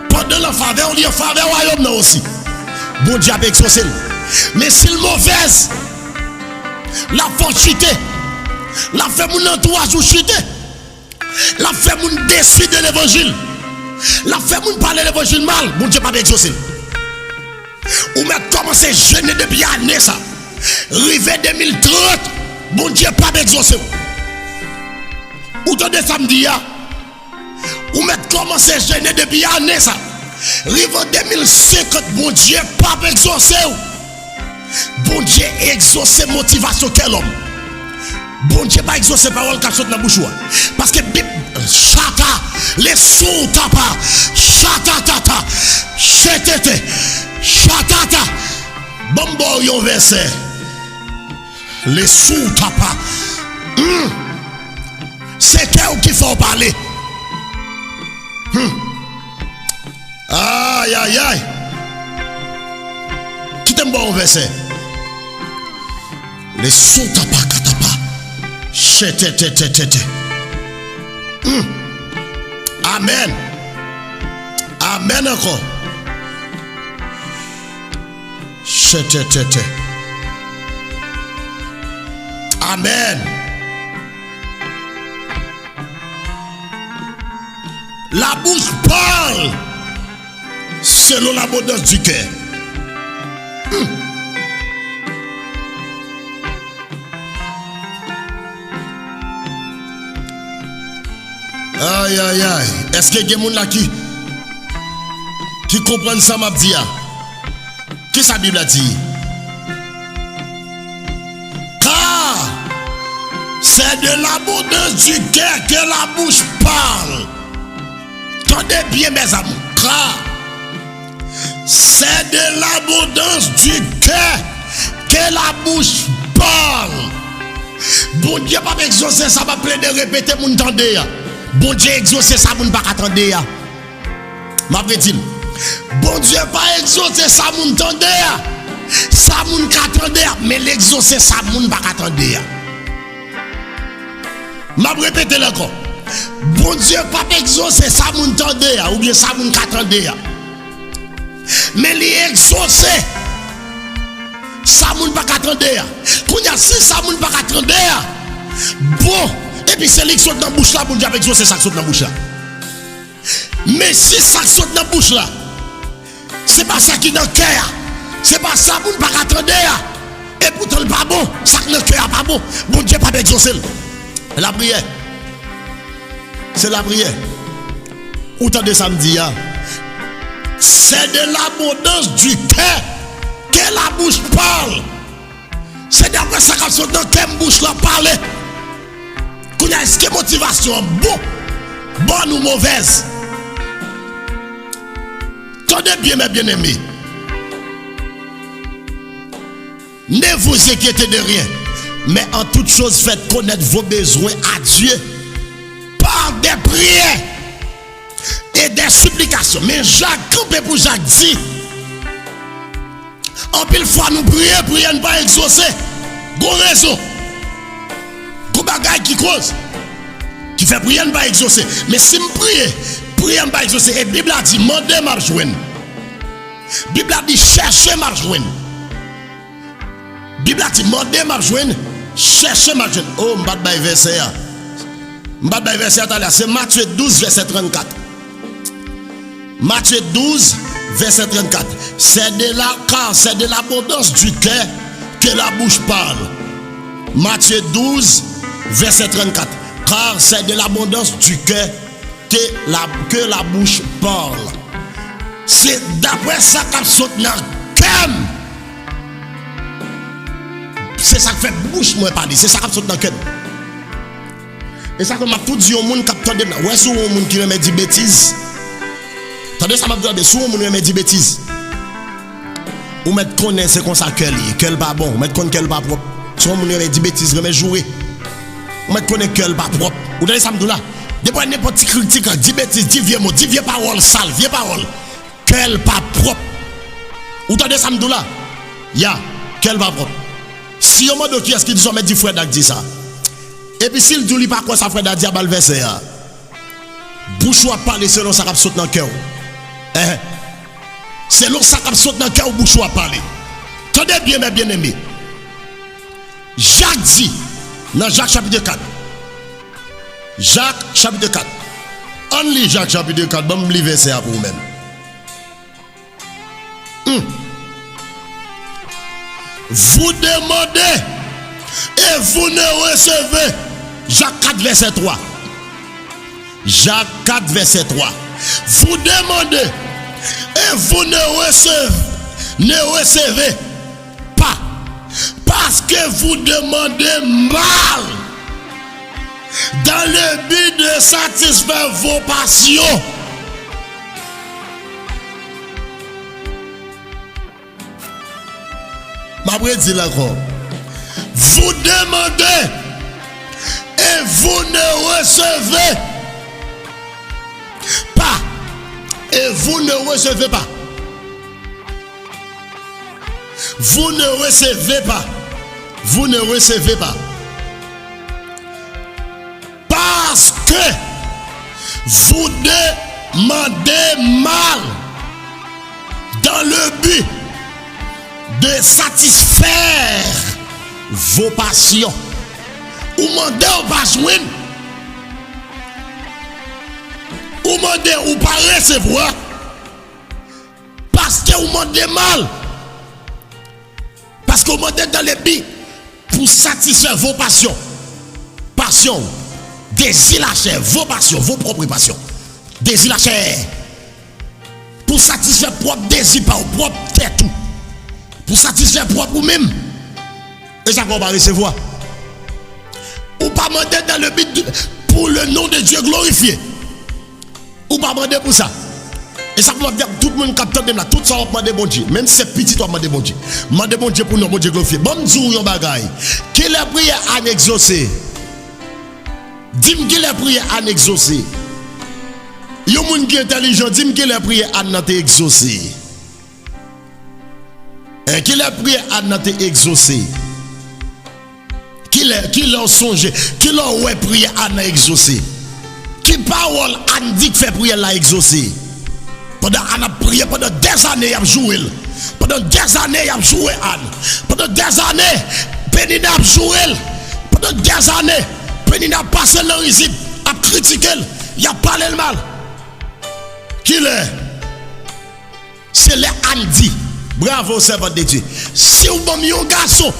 Pendant la faveur, li en faveur royaume non aussi. Bon Dieu a exaucé. Mais si le mauvaise, la force chuter, la fait mon entourage ou chuter, la fait mon décider l'évangile, la fait mon parler l'évangile mal, bon Dieu pas exaucé. Ou mettre commencer jeûner depuis année ça, rivé 2030, bon Dieu pas exaucé. Ou t'entendez samedi ou mettre commencer jeûner depuis année ça, rivé 2050, bon Dieu pas exaucé. Bon Dieu exaucer motivation quel homme. Bon Dieu pas exaucer parole qui saute dans la bouche. Parce que chata, les sous tapa, chata tata, chetete, chatata, bombo yon verset. Les sous tapa. C'est qu'elle qui faut parler. Aïe aïe aïe. Qui t'aime bon verset? Les sous tapa katapa. Chetete. Amen. Amen encore. Chetete. Amen. La bouche parle selon l'abondance du cœur. Aïe aïe aïe. Est-ce que y a des gens là qui comprennent ça m'a dit? Qu'est-ce que la Bible a dit? Car c'est de l'abondance du cœur que la bouche parle. Tendez bien mes amours. Car c'est de l'abondance du cœur que la bouche parle. Bon Dieu pas exaucer ça va plein de répéter mon tendez. Bon Dieu exaucer ça, vous ne pas attendre. Ma dit Bon Dieu pas exaucer ça moun tande. Ça moun qu'attendait, mais l'exaucer ça moun pas qu'attendait. M'a répété encore. Bon Dieu pas exaucer ça moun tande ou bien ça moun qu'attendait. Mais li exaucer ça moun pas qu'attendait. Quand y a si ça moun pas qu'attendait. Bon, et puis c'est lui qui saute dans la bouche là pour dire exaucer ça qui saute dans la bouche là. Mais si ça saute dans la bouche là, c'est pas ça qui est dans le cœur. C'est pas ça pour ne pas attendre. Et pourtant le pas bon, ça qui est dans le cœur pas bon. Bon Dieu pas exaucer. La prière. C'est la prière. Ou t'as de samedi. C'est de l'abondance du cœur que la bouche parle. C'est d'après ça qui saute dans le cœur, bouche là parler. Qu'on a est-ce que motivation bonne ou mauvaise? Tenez bien mes bien-aimés. Ne vous inquiétez de rien, mais en toute chose faites connaître vos besoins à Dieu par des prières et des supplications. Mais Jacques, campé pour Jacques dit, en pile fois nous prions ne pas exaucer. Gros raison. Gros bagaille qui cause. Qui fait prier ne pas exaucer. Mais si je prie, prier ne pas exaucer. Et la Bible a dit, mandez m'a joindre. La Bible a dit, cherchez m'a joindre. La Bible a dit, mandez m'a joindre. Cherchez m'a joindre. Oh, m'bat bay verset. M'bat bay verset là. C'est Matthieu 12, verset 34. Matthieu 12, verset 34. Car c'est de l'abondance du cœur que la bouche parle. Matthieu 12, verset 34. Car c'est de l'abondance du cœur que la bouche parle. C'est d'après ça qu'on saute dans le cœur. C'est ça qui fait bouche moi parler. C'est ça qu'on saute dans le cœur. Et ça comme m'a tout dit au monde qui attendait là. Ouais, sur un monde qui remet des bêtises. Attendez ça m'a dit sur un monde qui remet des bêtises. Ou mettre connaître c'est comme ça qu'elle pas bon, mettre connaître qu'elle pas propre. Sur un monde qui remet des bêtises, remet jouer. Ou mettre connaître qu'elle pas propre. Ou donnez ça me là. Depuis n'importe qui critique, dit bêtises, dit vieux mot, dit vieux parole sale, vieux parole. Qu'elle pas propre. Ou donnez ça me là. Ya, qu'elle pas propre. Si on m'a qui est-ce qu'il dit mettre du frère d'Ak dit ça. Et puis s'il dit pas quoi ça frère d'Ak dit à balverser. Bouche ou parler selon ça qui saute dans le cœur. Selon ça qui saute dans le cœur, bouche ou parler. Tenez bien mes bien-aimés. Jacques dit dans Jacques chapitre 4. Jacques chapitre 4. On lit Jacques chapitre 4. Bon, me lis verset pour vous-même. Vous demandez et vous ne recevez. Jacques 4 verset 3. Jacques 4 verset 3. Vous demandez et vous ne recevez pas. Parce que vous demandez mal. Dans le but de satisfaire vos passions. Ma dit encore. Vous demandez et vous ne recevez pas. Et vous ne recevez pas. Vous ne recevez pas. Vous ne recevez pas. Parce que vous demandez mal dans le but de satisfaire vos passions. Ou mandez ou pas jouer. Ou mandez ou pas recevoir. Parce que vous mandez mal. Parce que vous mandez dans le but pour satisfaire vos passions. Passion. Désir la chair, vos passions, vos propres passions. Désir la chair. Pour satisfaire propre désir, pas propre tête tout. Pour satisfaire propre vous-même. Et ça qu'on va recevoir. Ou pas demander dans le but pour le nom de Dieu glorifié. Ou pas demander pour ça. Et ça peut dire tout le monde capte même là, tout ça on demander bon Dieu. Même si c'est petit, on demander bon Dieu. Demander bon Dieu pour nous bon Dieu glorifié. Bon Dieu yon bagay. Quelle est prière à exaucer? Dis-moi qu'il est prié à exaucer. Yon moun qui est intelligent, dit que les prières à n'a été exaucé. Qui les prières à n'a été exaucé. Qui leur songe, qui leur ouais prière à n'a exaucé. Qui parole a dit que fait prière la exaucé. Pendant qu'on a prié pendant des années, il a joué. Pendant des années, il a joué Anne. Pendant des années, Pénina a joué. Pendant des années, Pénina a passé dans le risque, a critiqué, il a parlé le mal. Qui l'est? C'est les Andy. Bravo, servant de Dieu. Si vous avez un garçon,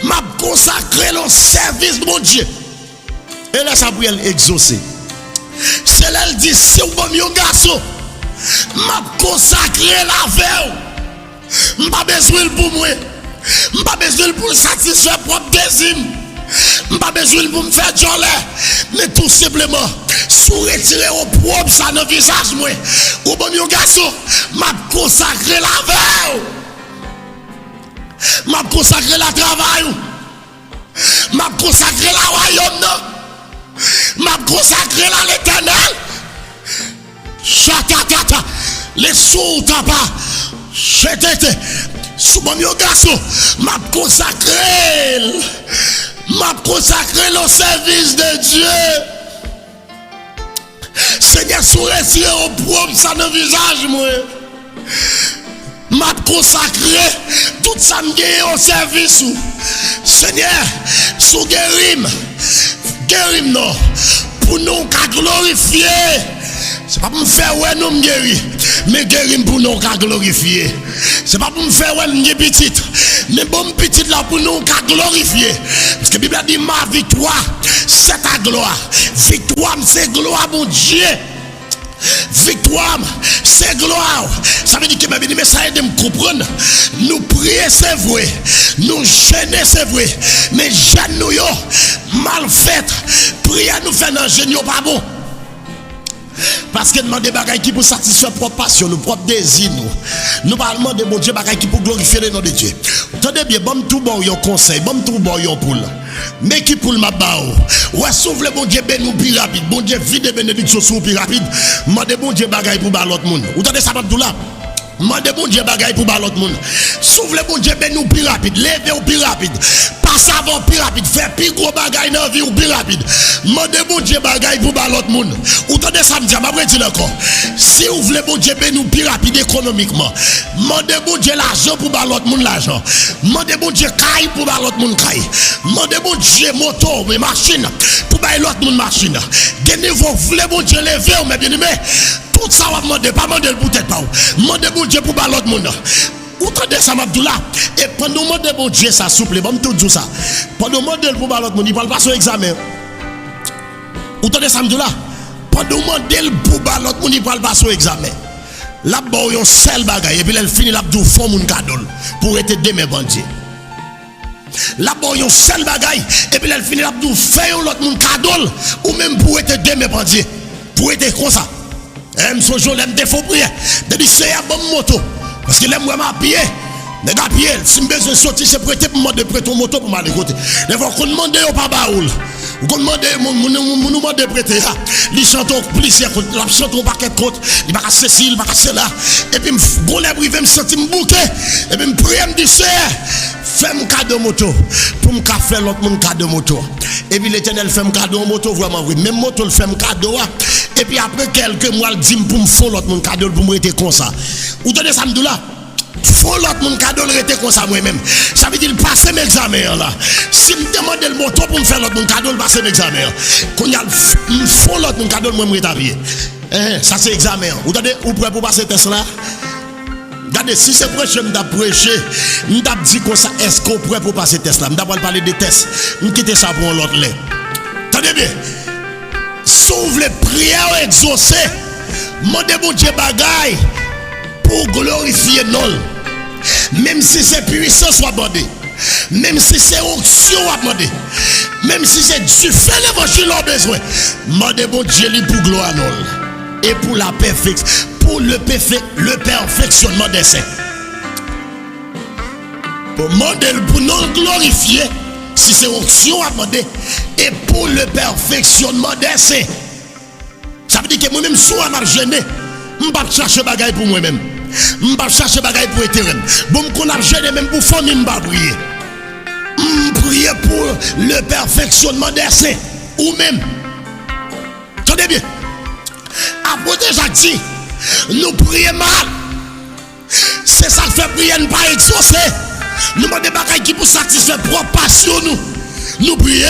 m'a consacré le service de mon Dieu. Et là, ça prière exaucé. C'est là, elle dit, si vous avez un garçon, m'a consacré la veille. M'a besoin pour moi. M'a besoin pour satisfaire propre désir. M'a besoin pour me faire jolie. Mais tout simplement, sous retirer au propre ça dans le visage moi. Ou bon mon garçon, m'a consacré la veille. M'a consacré la travail. M'a consacré la royaume. M'a consacré la l'éternel. Chatatata. Les sous t'as pas. J'étais sous mon garçon. M'a consacré. M'a consacré le service de Dieu. Seigneur, sous retiré au propre ça dans le visage, moi. M'a consacré tout ça me gagne au service. Seigneur, sous guérim non. Pour nous glorifier. C'est pas pour me faire ouais nous me guérir. Mais guérim pour nous glorifier. C'est pas pour me faire ouais me petit. Mais bon petit là pour nous glorifier. Parce que la Bible a dit ma victoire, c'est ta gloire. Victoire, c'est gloire mon Dieu. Victoire, c'est gloire. Ça veut dire que mes bien ça aide à me comprendre. Nous prier, c'est vrai. Nous gêner, c'est vrai. Mais gêne nous mal fait. Prier nous faire dans gêne pas bon. Parce que nous demandons des bagailles qui pour satisfaire propre passion, nos propres désirs. Nous parlons de mon Dieu, bagailles qui pour glorifier le nom de Dieu. Attendez bien, bon tout bon yon conseil, bon tout bon yon poule. Mais qui pour ma bao? Ouais, sauve le bon Dieu ben nous plus rapide. Bon Dieu vide de bénédiction sur plus rapide. Demandez bon Dieu bagaille pour l'autre monde. Vous entendez ça tout là? Demandez bon Dieu bagaille pour l'autre monde. Sauve le bon Dieu ben nous plus rapide, levez au plus rapide. Passe avant plus rapide, faire plus gros bagaille dans la vie ou plus rapide. Demandez bon Dieu bagaille pour l'autre monde. Vous entendez ça me dire, je vais dire encore. Si vous voulez bon Dieu ben nous plus rapide économiquement, demandez bon Dieu l'argent pour l'autre monde l'argent. Demandez bon Dieu caille pour l'autre monde caille. Demandez bon Dieu moto, mais machine pour l'autre monde machine. Gagnez vous voulez bon Dieu lever, mais bien aimé. Tout ça va demander, pas demander pour tête pas. Demandez bon Dieu pour l'autre monde. Vous entendez ça, Mabdoula? Et pendant demander bon Dieu, ça souple, bon, tout ça. Pendant demander pour l'autre monde, il ne parle pas sur examen. Vous entendez ça, Mabdoula? Pendant demander pour l'autre monde, il ne parle pas sur examen. Là, bon, il y a un seul bagaille, et puis elle finit là, pour faire mon cadeau, pour être demain, bon Dieu. Là, bon, il y a un seul bagaille, et puis elle finit là, pour faire l'autre monde cadeau, ou même pour être demain, bon Dieu. Pour être comme ça. Ce jour, je me faux prier. Je dis, c'est un bon moto. Parce que l'aime vraiment pied. Les gars, pied. Si je besoin de sortir, c'est prêter pour moi de prêter une moto pour m'aller côté. Les fois qu'on demande au papa baoul. Ou qu'on demande de prêter. Ils chantent plusieurs comptes. Ils chantent un paquet de comptes. Ils va casser ci, ils va casser là. Et puis, je me sentir me bouquer. Et puis, je me prie, je me dis, fais mon cadeau moto. Pour me faire l'autre mon cadeau moto. Et puis, l'Éternel fait mon cadeau moto, vraiment oui. Même moto, le fait mon cadeau. Et puis, après quelques mois, il dit pour me faire l'autre mon cadeau pour me rester comme ça. Vous tenez ça, là? Faut l'autre mon cadeau le rester comme ça moi-même. Ça veut dire passer mes examens là. Si me demande le moto pour me faire l'autre mon cadeau, le passer mes examens. Quand il y a faut l'autre mon cadeau moi me rétablir. Ça c'est examen. Vous attendez, vous prêt pour passer test là? Regardez, si c'est prêché, me prêché, me dit comme ça, est-ce qu'on prêt pour passer test là? Me d'abord parler des tests. Me quitter ça pour l'autre là. Attendez bien. Sauve les prières exaucées. Mandez bon Dieu bagaille. Pour glorifier non. Même si c'est puissance soit demandé, même si c'est onction à demander, même si c'est du fait l'évangile en besoin, demandez bon Dieu pour gloire non. Et pour la perfection, pour le perfectionnement des saints. Pour demander pour nous glorifier, si c'est onction à demander, et pour le perfectionnement des saints. Ça veut dit que moi-même, soit m'a gêné, je ne vais pas chercher bagaille pour moi-même. Je ne vais pas chercher bagaille pour éternel. Bon, qu'on a gêné même pour famille, je ne vais pas prier. Je prier pour le perfectionnement des saints. Ou même. Tenez bien. Après déjà dit, nous prions mal. C'est ça qui fait prier ne pas exaucer. Nous avons des bagailles qui pour satisfaire propre passion nous. Nous prions,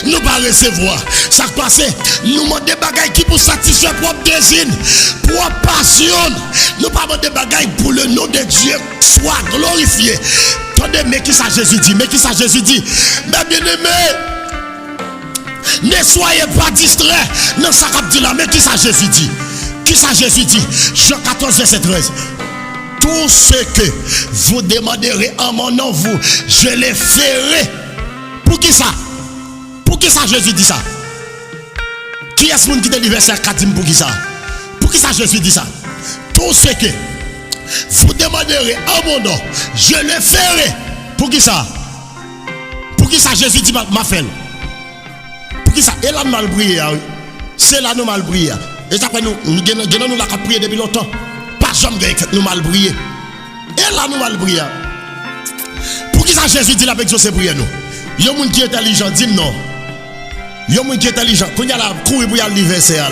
nous pas recevoir. Ça qui passe, nous avons des bagailles qui pour satisfaire propre désir, propre passion. Nous pas des bagailles pour le nom de Dieu soit glorifié. Attendez, mais qui ça Jésus dit? Mais qui ça Jésus dit? Mais bien aimé, ne soyez pas distraits. Non, ça cap dit là, mais qui ça Jésus dit? Qui ça Jésus dit? Jean 14, verset 13. Tout ce que vous demanderez en mon nom, je les ferai. Pour qui ça? Pour qui ça Jésus dit ça? Qui est-ce qui dit verset 4 pour qui ça? Pour qui ça Jésus dit ça? Tout ce que vous demanderez en mon nom, je le ferai. Pour qui ça? Pour qui ça Jésus dit ma fait? Pour qui ça? Et là nous mal prier. C'est là nous mal prier. Et ça fait nous la prier depuis longtemps. Pas jamais nous mal prier. Et là nous mal prier. Pour qui ça Jésus dit la avec Joseph prier nous? Yon moun qui est intelligent dit non. Yon moun qui est intelligent quand y a la courir pour y aller verset là.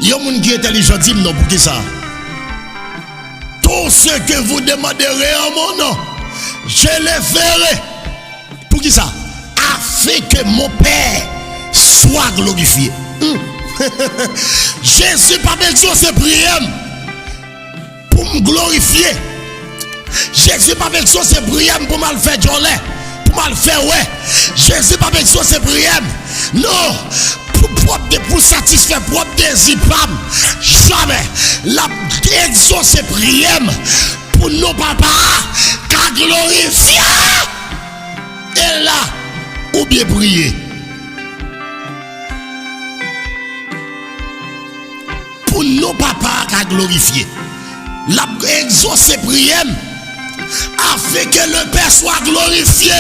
Yon moun qui est intelligent dit non pour qui ça? Tout ce que vous demanderez en mon nom, je le ferai. Pour qui ça? Afin que mon Père soit glorifié. Jésus pas besoin de se prier pour me glorifier. Jésus pas besoin de se prier pour mal faire jolie, pour mal faire ouais. Jésus pas besoin de se prier. Non, pour satisfaire propre désir. Jamais la exaucer prier pour nos papas qu'à glorifier. Et là, ou bien prier. Pour nos papas qu'à glorifier. La exaucer prier afin que le Père soit glorifié.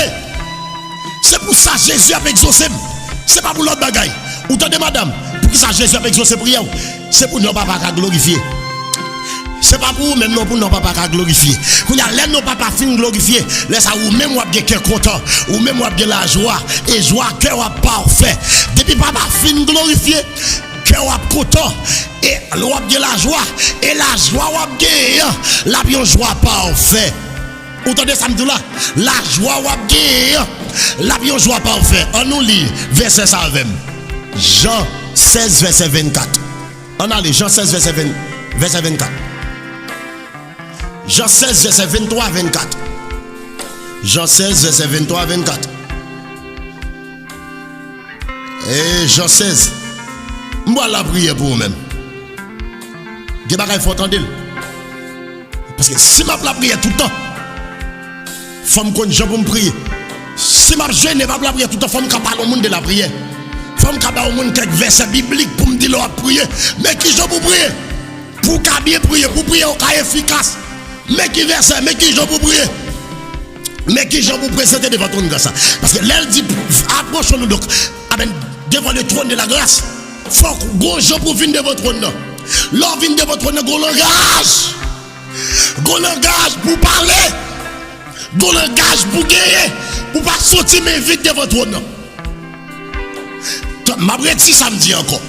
C'est pour ça que Jésus a exaucé. C'est pas pour l'autre bagaille. Ou t'entendez madame? Pour qui ça Jésus a exaucé prière? C'est pour nos papas qu'à glorifier. C'est pas pour même non pour nos papas qu'à glorifier. Quand y a l'air nos papas fin glorifier, laisse ça ou même ou bien cœur content, ou même ou bien la joie et joie cœur parfait. Depuis papa fin glorifier, cœur content et l'on bien la joie et la joie ou bien la bien joie parfait. Vous entendez ça me dit là? La joie ou bien la bien joie parfait. On nous lit verset 120. Jean 16 verset 24. On a les Jean 16 verset 24. Jean 16 verset 23 24. Jean 16 verset 23 24. Et Jean 16. Moi la prière pour vous-même. Il faut entendre. Parce que si je la prière tout le temps, femme qu'on je pour prier. Si je jeûne pas la prière tout le temps, femme qui parle au monde de la prière. Femme qui parle au monde quelques versets bibliques pour me dire la prier. Mais qui je pour prier? Pour bien prier, pour prier au cas efficace. Mais qui verset, mais qui je pour prier? Mais qui je pour présenter devant ton grâce. Parce que l'elle dit approchons-nous donc devant le trône de la grâce. Faut que je pour venir devant votre trône. L'on vient devant votre trône, go langage. Go langage pour parler. Go langage pour gagner. Pour pas sortir mais vite devant votre trône. Ma breti samedi encore.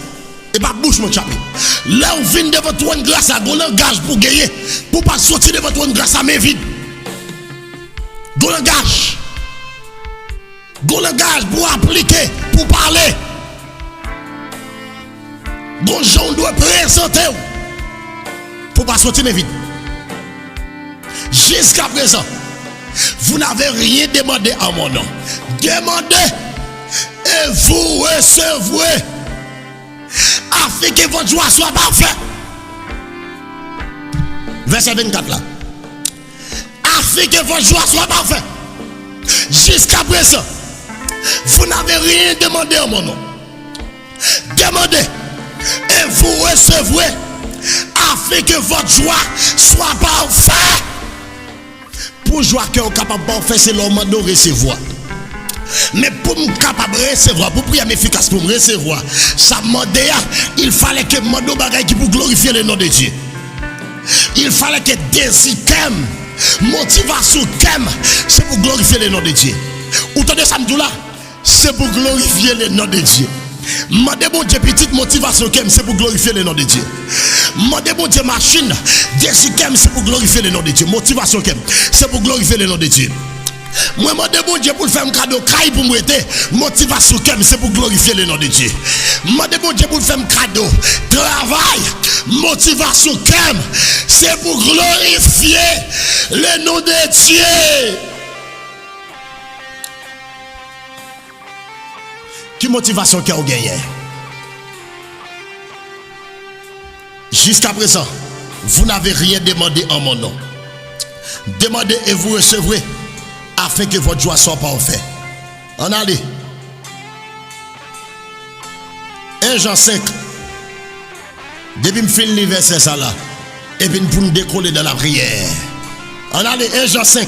Et pas bouche mon chapitre. Là on vient devant votre trône grâce à go langage pour gagner. Pour pas sortir devant votre trône grâce à mes vides. Go langage. Go langage pour appliquer, pour parler. Bon, on doit présenter pour pas sortir mes vides. Jusqu'à présent, vous n'avez rien demandé à mon nom. Demandez et vous recevrez afin que votre joie soit parfaite. Verset 24 là. Afin que votre joie soit parfaite. Jusqu'à présent, vous n'avez rien demandé à mon nom. Demandez et vous recevrez afin que votre joie soit parfaite. Pour joie que vous êtes capable de faire, c'est l'homme de recevoir. Mais pour me capable de recevoir, pour prier efficace pour me recevoir, ça demandait, il fallait que mon bagage qui pour glorifier le nom de Dieu. Il fallait que désir, motivation, c'est pour glorifier le nom de Dieu. Ou entendez ça là? C'est pour glorifier le nom de Dieu. Mandez bon Dieu petite motivation c'est pour glorifier le nom de Dieu. Mandez bon Dieu machine, désir c'est pour glorifier le nom de Dieu. Motivation c'est pour glorifier le nom de Dieu. Moi, je bon Dieu pour faire un cadeau, pour moi, motivation, c'est pour glorifier le nom de Dieu. Moi, je bon Dieu pour faire un cadeau, travail, motivation, c'est pour glorifier le nom de Dieu. Qui motivation que vous gagnez? Jusqu'à présent, vous n'avez rien demandé en mon nom. Demandez et vous recevrez, afin que votre joie soit parfaite. On allez. 1 Jean 5. Depuis que je finis le verset ça là, et puis pour nous décoller dans la prière. On allez, 1 Jean 5,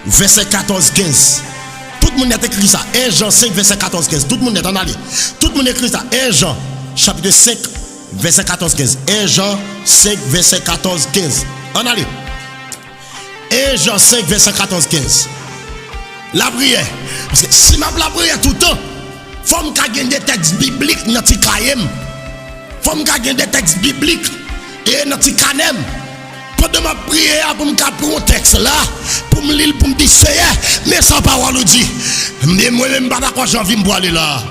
verset 14-15. Tout le monde a écrit ça. 1 Jean 5, verset 14-15. Tout le monde est en allez. Tout le monde a écrit ça. 1 Jean, chapitre 5, verset 14-15. 1 Jean 5, verset 14-15. On allez. 1 Jean 5, verset 14-15. La prière. Parce que si je la prière tout le temps, il faut que je des textes bibliques dans le cahier. Il faut que je des textes bibliques et dans le canem. Pendant ma prière, pour me prendre un texte là, pour me lire, pour me dire, mais sans parole dit. Mais moi, je ne suis pas d'accord, j'ai envie de me aller là.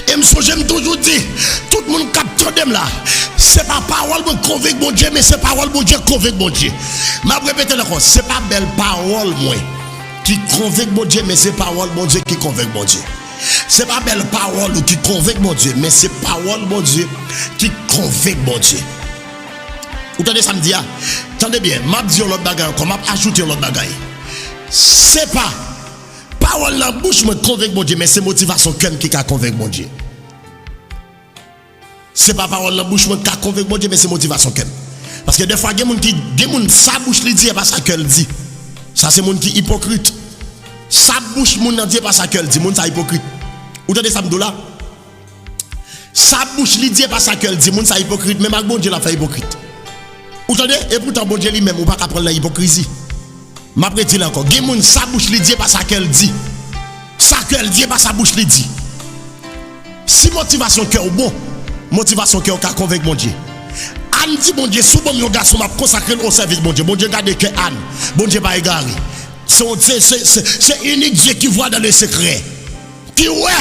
Et j'aime toujours dire, tout le monde capte là. C'est pas parole qui convainc mon Dieu, mais c'est parole mon Dieu qui convainc mon Dieu. Je vais répéter encore, c'est pas belle parole moi qui convainc mon Dieu, mais c'est parole mon Dieu qui convainc mon Dieu. C'est pas belle parole qui convainc mon Dieu, mais c'est parole mon Dieu qui convainc mon Dieu. Vous entendez ça me dit? Attendez bien, je dis l'autre bagaille, comme je ajoute l'autre bagaille. C'est pas parole dans la bouche me convainc mon Dieu, mais c'est motivation qui a convainc mon Dieu. C'est pas parole dans la bouche qui a convainc mon Dieu, mais c'est motivation qui. Parce que des fois, il y a des gens qui sa bouche li dit, pas ça qu'elle dit. Ça c'est monde qui hypocrite. Sa bouche moun nan dit pas ça qu'elle dit, moun ça hypocrite. Vous entendez ça me dit là? Sa bouche li dit pas ça qu'elle dit, moun ça hypocrite, même avec bon Dieu la fait hypocrite. Vous entendez? Et pourtant bon Dieu lui-même ou pas prendre la hypocrisie. M'a prédit encore, gen moun sa bouche li dit pas ça qu'elle dit. Ça qu'elle dit pas sa bouche li dit. Si motivation cœur bon, motivation cœur ka convaincre mon Dieu. Anne dit bon Dieu, sous bon mon garçon m'a consacré au service bon Dieu. Bon Dieu garde que Anne. Bon Dieu pas égaré. C'est unique Dieu qui voit dans le secret. Qui ouais,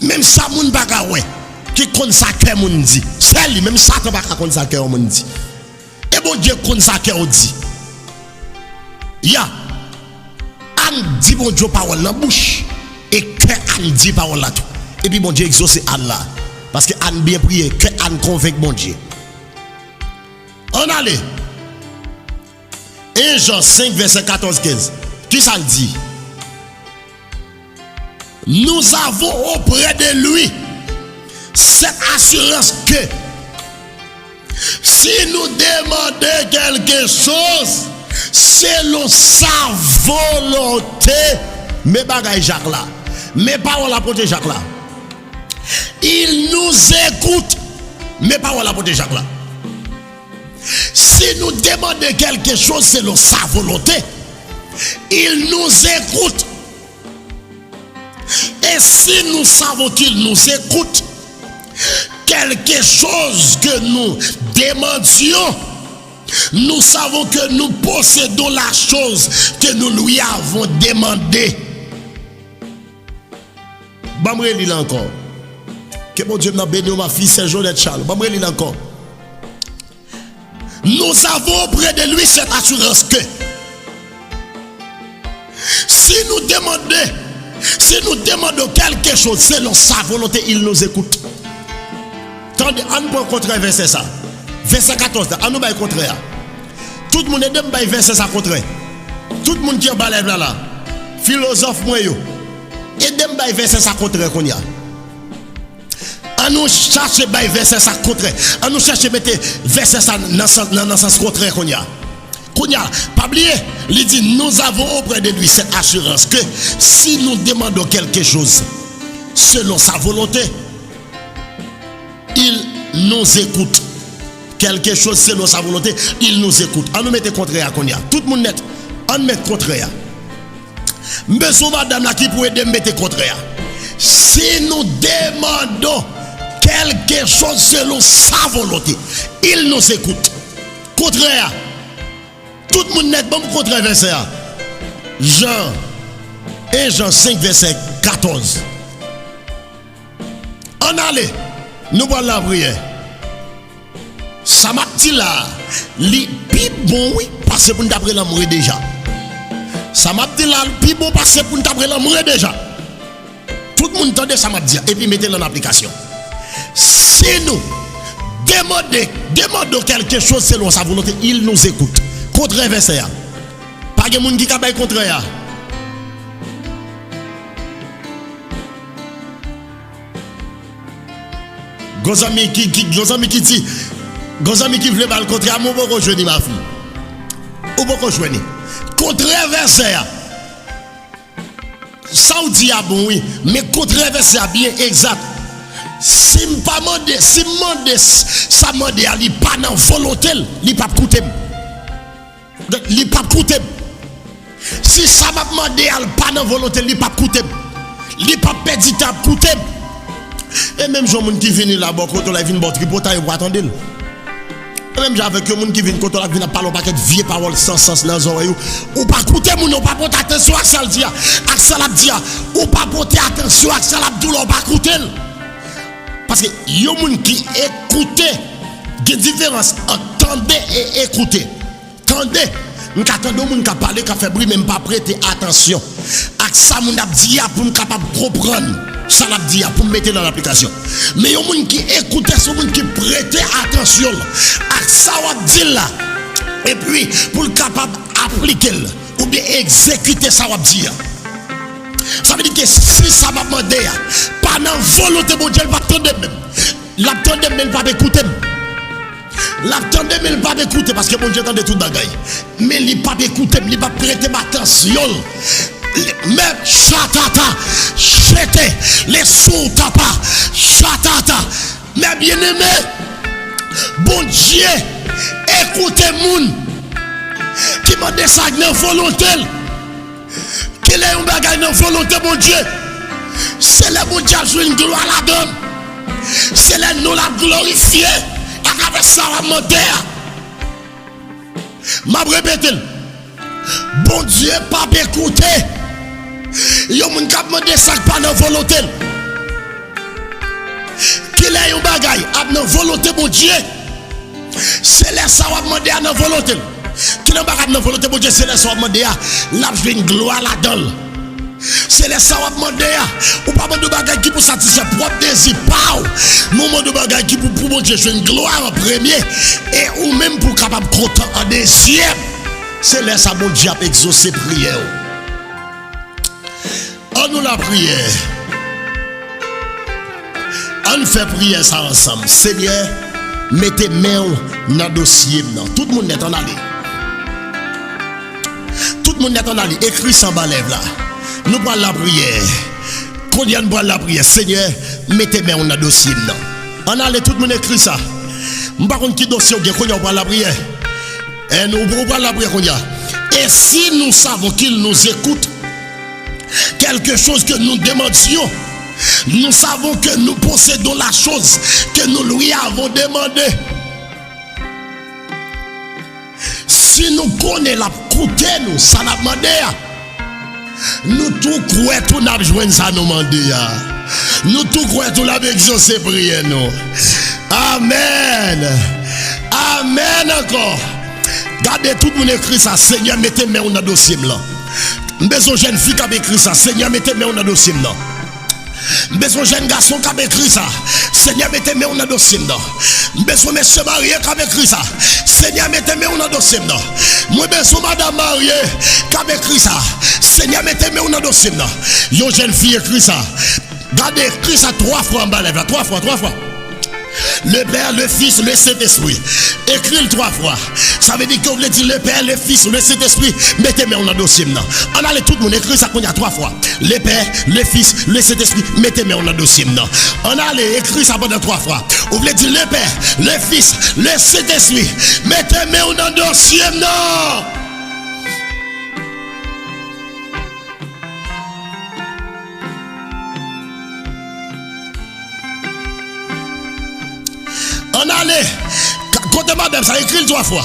même ça moun baga ouais, qui consacre moun dit. C'est lui même Satan pas consacrer moun dit. Et bon Dieu consacre dit. Ya, Anne dit bon Dieu parole dans la bouche et que Anne dit parole là tout. Et puis bon Dieu exauce Anne là. Parce que Anne bien prié, que Anne convainc bon Dieu. On allait. 1 Jean 5, verset 14-15. Qui ça dit? Nous avons auprès de lui cette assurance que si nous demandons quelque chose selon sa volonté, mais bagaille Jacques là, mais parole à porter Jacques là, il nous écoute, mais parole à porter Jacques là. Si nous demandons quelque chose selon sa volonté, il nous écoute. Et si nous savons qu'il nous écoute, quelque chose que nous demandions, nous savons que nous possédons la chose que nous lui avons demandé. Bamre l'île encore. Que mon Dieu m'a béni ma fille Saint-Jean-Net Charles. Bamre l'île encore. Nous avons auprès de lui cette assurance que si nous demandons quelque chose selon sa volonté, il nous écoute. Tandis, on peut contraire verset ça. Verset 14, on nous va contraire. Tout le monde est dans verset ça contraire. Tout le monde qui est en là. Philosophe moi yo. Et dans verset ça contraire qu'on y a. On nous cherche verset ça contraire. On nous cherche mettre verset ça dans sens contraire qu'on y a. Pas oublier, il dit nous avons auprès de lui cette assurance que si nous demandons quelque chose selon sa volonté, il nous écoute. Quelque chose selon sa volonté, il nous écoute. On nous mette contraire qu'on y a. Tout le monde net, on met contraire. Monsieur madame là qui pourrait mettre contraire. Si nous demandons quelque chose selon sa volonté, il nous écoute. Contraire. Tout le monde net, bon contraire verset. Jean 5 verset 14. On allait, nous voilà la prière. Ça m'a dit là, li pi bon oui, parce que pour nous d'après l'amour déjà. Ça m'a dit là, pi bon parce que pour nous d'après l'amour déjà. Tout le monde entendait ça m'a dit et puis mettez-le en application. Si nous demandons quelque chose selon sa volonté, il nous écoute. Contraire verset. Pas de monde qui a contraire. Gozami qui dit Gozami qui veut mal contraire, mon beaucoup jouer ma fille. Ou beaucoup jouer. Contraire verset. Ça ou dit ah bon oui, mais contraire verset bien exact. Si m'pas mandé, si mandé ça mandé à li pas dans volonté, li pas coûter. Li pas coûter. Si ça m'a demandé à pas dans volonté, li pas coûter. Li pas perdre temps coûter. Et même gens qui viennent là-bas quand on a vu une bonne tripotage pour attendre. Même j'avais que moun qui vient quand on a vu parler paquet de vieilles paroles sans sens dans les oreilles ou pas écouter moun ou pas porter attention à ça le dire à ça la dire ou pas porter attention à ça la douleur pas écouter parce que yo moun qui écouter il y a différence entendez et écouter. Tendez m'attendons moun qui parler qui fait bruit même pas prêter attention à ça moun a dit pour me capable comprendre ça l'a dit pour mettre dans l'application. Mais il y a des gens qui écoutent, des gens qui prêtent attention à ça va dire là. Et puis pour le capable d'appliquer ou bien exécuter ça va dire. Ça veut dire que si ça va demander pas dans volonté mon Dieu, il va attendre même. L'attendre mais il va pas écouter. L'attendre mais il va pas écouter parce que mon Dieu entend tout bagaille. Mais il va pas écouter, il va prêter attention. Même chatata, chete, les sous tapa, chatata. Mais bien aimé, bon Dieu, écoutez moun qui m'a dit ça dans volonté. Qu'il est un bagage dans volonté, mon Dieu. C'est le bon Dieu qui joue une gloire là-dedans. C'est le nous la glorifier. Avec ça, on va monter. M'a répété. Bon Dieu, pas écouter. Yo moun k'ap demandé ça pas dans volonté. Qu'il est un bagage à dans volonté bon Dieu. C'est là ça va demander à dans volonté. Qu'il est un bagage dans volonté bon Dieu, c'est là ça va demander à la une gloire là-dedans. C'est là ça va demander à ou pas de bagage qui pour satisfaire propre désir pas. Moment de bagage qui pour bon Dieu jouer une gloire en premier et ou même pour capable content en deuxième. C'est là ça bon Dieu a exaucé prière. On nous la prière. On fait prière ça ensemble. Seigneur, mettez main dans le dossier. Tout le monde est en allée. Tout le monde est en allée. Écrit sans balève là. Nous prenons la prière. Quand on prend la prière, Seigneur, mettez main dans le dossier. On allait, tout le monde écrit ça. Je ne sais pas qui dossier on prend la prière. Et nous prenons la prière. Et si nous savons qu'il nous écoute, quelque chose que nous demandions, nous savons que nous possédons la chose que nous lui avons demandé. Si nous connaissons la coûté, nous, ça n'a demandé. Nous tout croyons, tout n'a besoin ça nous demander. Nous tout croyons, tout n'a exaucé prière nous. Amen. Amen encore. Gardez tout le monde écrit ça. Seigneur, mettez main dans le dossier là. Besoin jeune fille qui a écrit ça. Seigneur, mettez main dans le dossier là. Besoin jeune garçon qui a écrit ça. Seigneur, mettez main dans le dossier là. Besoin monsieur marié qui a écrit ça. Seigneur, mettez main dans le dossier là. Moi besoin madame mariée qui a écrit ça. Seigneur, mettez main dans le dossier là. Une jeune fille écrit ça. Gardez écrit ça 3 fois en bas là. 3 fois. Le Père, le Fils, le Saint-Esprit. Écris-le 3 fois. Ça veut dire que vous voulez dire le Père, le Fils, le Saint-Esprit. Mettez-moi dans le dossier maintenant. On allait tout le monde écrire ça qu'on y a 3 fois. Le Père, le Fils, le Saint-Esprit. Mettez-moi dans le dossier maintenant. On allait écrire ça pendant 3 fois. Vous voulez dire le Père, le Fils, le Saint-Esprit. Mettez-moi dans le dossier maintenant. On allait, côté madame, ça écrit 3 fois.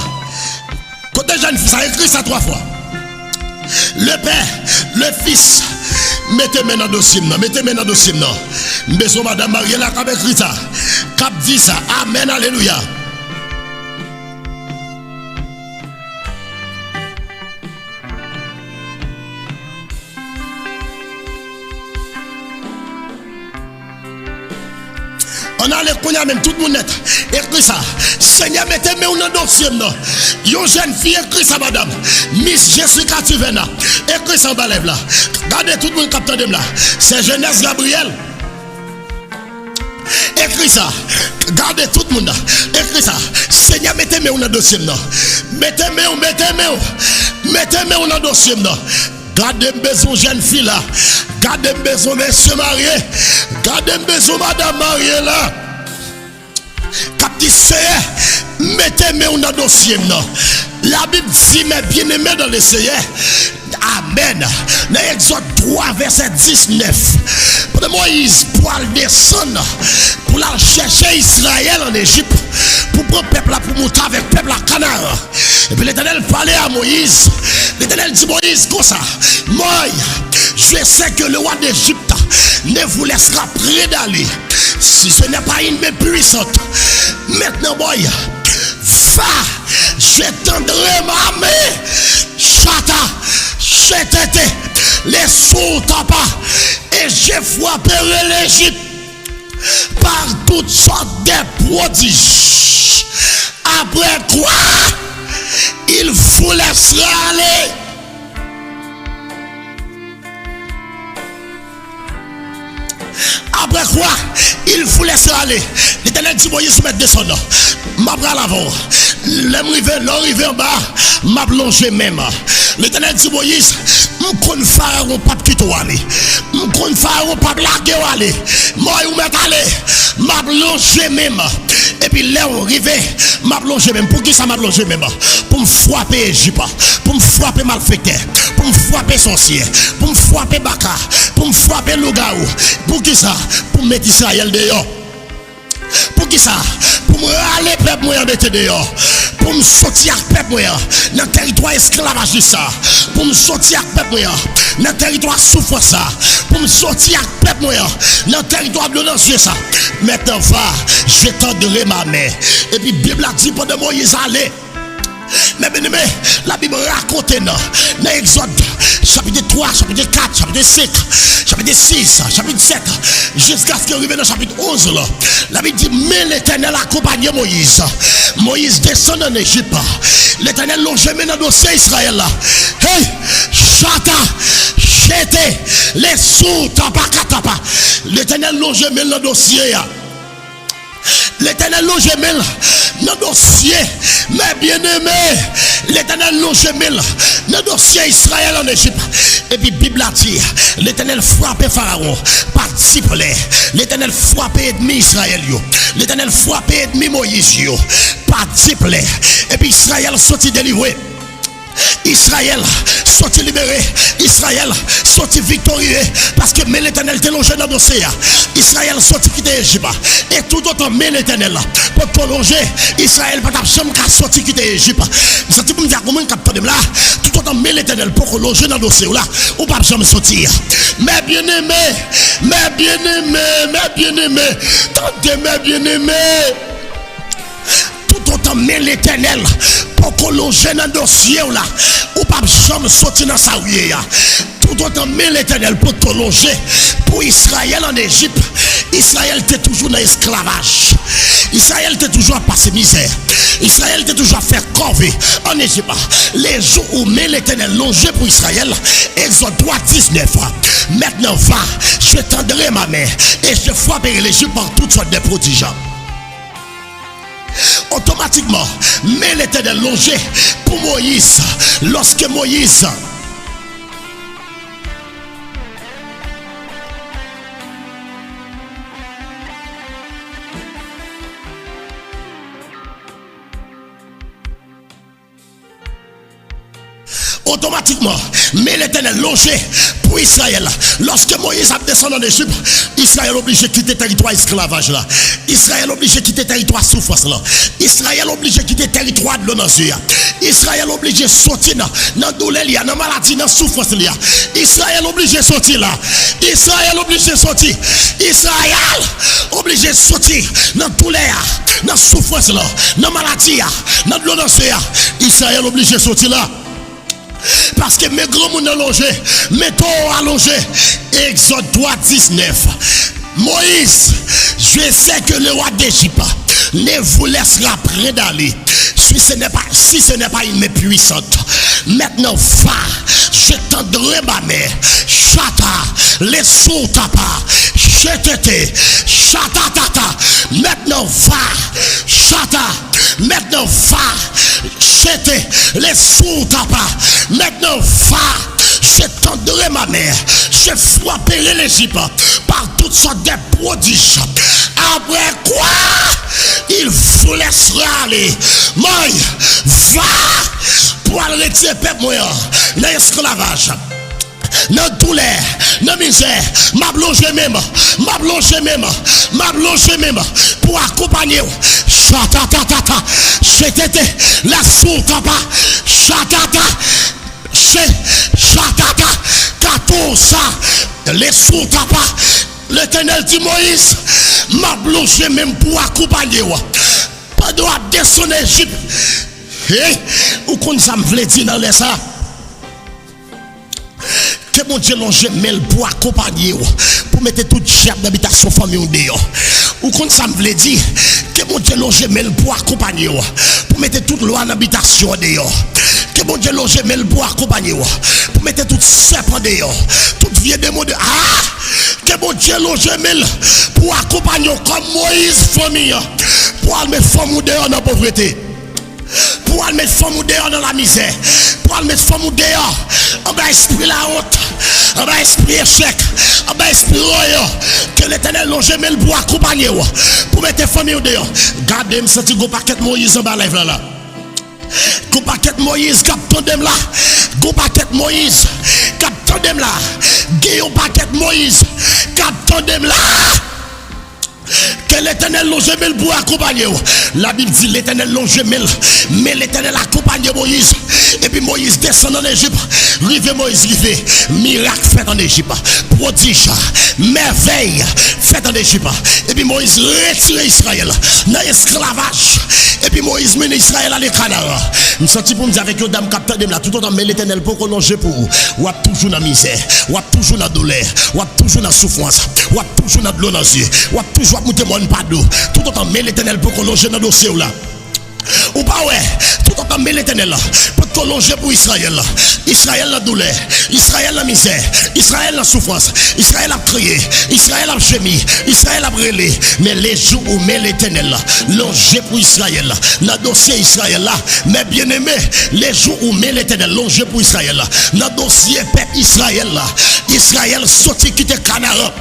Côté jeune fille, ça écrit ça 3 fois. Le Père, le Fils, mettez-moi dans le dossier, mettez-moi dans le dossier. Besoin madame Mariela qui a écrit ça, qui a dit ça. Amen, alléluia. On a les cognacs même tout le monde net. Écris ça. Seigneur, mettez-moi dans le dossier. Yo jeune fille, écris ça, madame. Miss Jessica Tivena. Écris ça en bas là. Regardez tout le monde capteur de là. C'est Jeunesse Gabriel. Écris ça. Gardez tout le monde. Écris ça. Seigneur, mettez-moi dans le dossier. Mettez-moi dans le dossier. Gardez besoin jeune fille là. Gardez besoin monsieur marié. Gardez besoin madame mariée là. Captif, mettez-moi dans le dossier. La Bible dit mes bien-aimés dans le Seigneur. Amen. Dans Exode 3 verset 19. Pour Moïse pour aller descendre pour aller chercher Israël en Égypte. Pour prendre le peuple là pour monter avec le peuple à Canaan. Et puis l'Éternel parlait à Moïse. L'Éternel dit Moïse comme ça. Moi, je sais que le roi d'Égypte ne vous laissera près d'aller si ce n'est pas une main puissante. Maintenant, boy, va, j'étendrai ma main. Chata, j'étais les sous tapas et je frapperai l'Égypte par toutes sortes de prodiges. Après quoi, il vous laissera aller. Après quoi, il vous laissera aller. L'Éternel dit Moïse, mettre descendre. M'a bras l'avant. L'arrivé en bas, m'a plongé même. L'Éternel dit Moïse, m'con pharaon pas quitter aller. M'con pharaon pas blaguer aller. Moi ou mettre aller, m'a plongé même. Et puis là on arrivé, m'a plongé même. Pour qui ça m'a plongé même? Pour me frapper Égypte, pour me frapper malfaiteur, pour me frapper sorcier, pour me frapper baka, pour me frapper loup-garou. Pour qui ça? Pour mettre Israël dehors. Pour qui ça? Pour me râler peuple moi mettre dehors. Pour me sortir peuple moi dans le territoire esclavagiste ça. Pour me sortir peuple moi dans le territoire souffrance ça. Pour me sortir peuple moi dans le territoire violentieux ça. Maintenant va, je tendrai ma main. Et puis Bible a dit pendant Moïse allait. Mais bien aimé, la Bible raconte dans Exode chapitre 3, chapitre 4, chapitre 5, chapitre 6, chapitre 7, jusqu'à ce qu'il arrive dans chapitre 11 là. La Bible dit mais l'Éternel accompagnait Moïse. Moïse descend en Égypte. L'Éternel longe dans le dossier Israël là. Hey, chata, chete, les sous tapa tapa. L'Éternel longe dans le dossier là. L'Éternel longe dans le dossier, mes bien-aimés. L'Éternel longe dans le dossier Israël en Égypte. Et puis Bible a dit, l'Éternel frappait Pharaon par disciple. L'Éternel frappait ennemi Israël. L'Éternel frappait ennemi Moïse par disciple. Et puis Israël sortit délivré. Israël sorti libéré, Israël sorti victorieux parce que mais l'Éternel était logé dans le dossier. Israël sorti quitter Égypte et tout autant mais l'Éternel pour prolonger Israël pas jamais sorti quitter Égypte. Vous savez me dire comment capter là tout autant mais l'Éternel pour loger dans le dossier là ou pas jamais sortir. Mes bien-aimés, mes bien-aimés, mes bien-aimés, tentez mes bien-aimés. Tout autant mais l'Éternel pour prolonger dans le dossier là ou pas jamais sortir dans sa vie. Tout autant mais l'Éternel pour prolonger pour Israël en Égypte. Israël était toujours dans l'esclavage. Israël était toujours à passer misère. Israël était toujours à faire corvée en Égypte. Les jours où mais l'Éternel longé pour Israël, Exode 3, 19. Maintenant va, je tendrai ma main et je frapperai l'Égypte par toutes sortes de prodiges. automatiquement, mais l'Éternel longeait pour Moïse. Lorsque Moïse automatiquement, mais l'Éternel longeait pour Israël. Lorsque Moïse a descendu en Égypte, Israël obligé de quitter le territoire esclavage là. Israël obligé de quitter le territoire souffrance là. Israël obligé de quitter le territoire de l'onanzure. Israël obligé de sortir dans la douleur, dans la maladie, dans la souffrance là. Israël obligé de sortir là. Israël obligé de sortir. Israël obligé de sortir dans la douleur, dans la souffrance là, dans la maladie, dans l'onanzure. Israël obligé de sortir là. Parce que mes grands monde allongés, mes taux allongés. Exode 3, 19. Moïse, je sais que le roi d'Égypte ne vous laissera près d'aller. Si ce n'est pas une main puissante. Maintenant, va, je tendrai ma main. Chata, les sous tapa. Chetete, chata tata. Maintenant, va, chata. Maintenant, va. Chete, les sous tapa. Maintenant, va. Je tendrai ma mère, je frapperai l'Égypte par toutes sortes de prodiges. Après quoi, il vous laissera aller. Moi, va pour aller retirer peuple moi dans l'esclavage, dans douleur, dans misère, m'a plongé même pour accompagner. Chatatata, c'était la soutapa, chatata. Chatata, 14, les sous-tapas. L'Éternel dit Moïse, m'a plongé même pour accompagner. Pas de descendre en Égypte. Ou qu'on ça me voulait dire dans les ça. Que mon Dieu longe mêle pour accompagner pour mettre toute chère d'habitation famille dehors. Ou quand ça me veut dire que mon Dieu longe mêle pour accompagner pour mettre toute loi d'habitation dehors. Que mon Dieu longe mêle pour accompagner pour mettre toute serpent dehors. Toute vieux démon de que mon Dieu longe mêle pour accompagner comme Moïse famille pour mettre famille dehors dans la pauvreté. Pour mettre femme dehors dans la misère, pour mettre femme dehors en bas esprit la honte, en bas esprit échec, en bas esprit royaume, que l'Éternel longe mêle pour accompagner pour mettre famille dehors. Gardez me senti go paquet Moïse en bas là. Go paquet Moïse cap tandem là. Go paquet Moïse cap tandem là. Guillaume paquet Moïse cap tandem là. Que l'Éternel longe mêle pour accompagner. La Bible dit l'Éternel longe mêle, mais l'Éternel accompagne Moïse. Et puis Moïse descend en Égypte. Rive Moïse rive. Miracle fait en Égypte. Prodige, merveille fait en Égypte. Et puis Moïse retire Israël dans l'esclavage. Et puis Moïse mène Israël à l'Écranara. Je me sens pour me dire avec une dame capteur de là. Tout autant, mais l'Éternel pour qu'on longe pour vous. Ou toujours dans la misère, ou toujours dans la douleur, ou toujours dans la souffrance, ou toujours dans l'eau dans les yeux, ou toujours monter mon pas d'eau. Tout autant, mais l'Éternel pour qu'on longe dans le dossier là. Ou pas ouais, tout autant mais l'Éternel là, pour qu'on longe pour Israël là. Israël la douleur, Israël la misère, Israël la souffrance, Israël a crié, Israël a gémi, Israël a brûlé. Mais les jours où met l'Éternel là, longe pour Israël là, dans dossier Israël là, mais bien aimé, les jours où met l'Éternel longe pour Israël là, dans dossier peuple Israël là, Israël sorti quitter Canaan.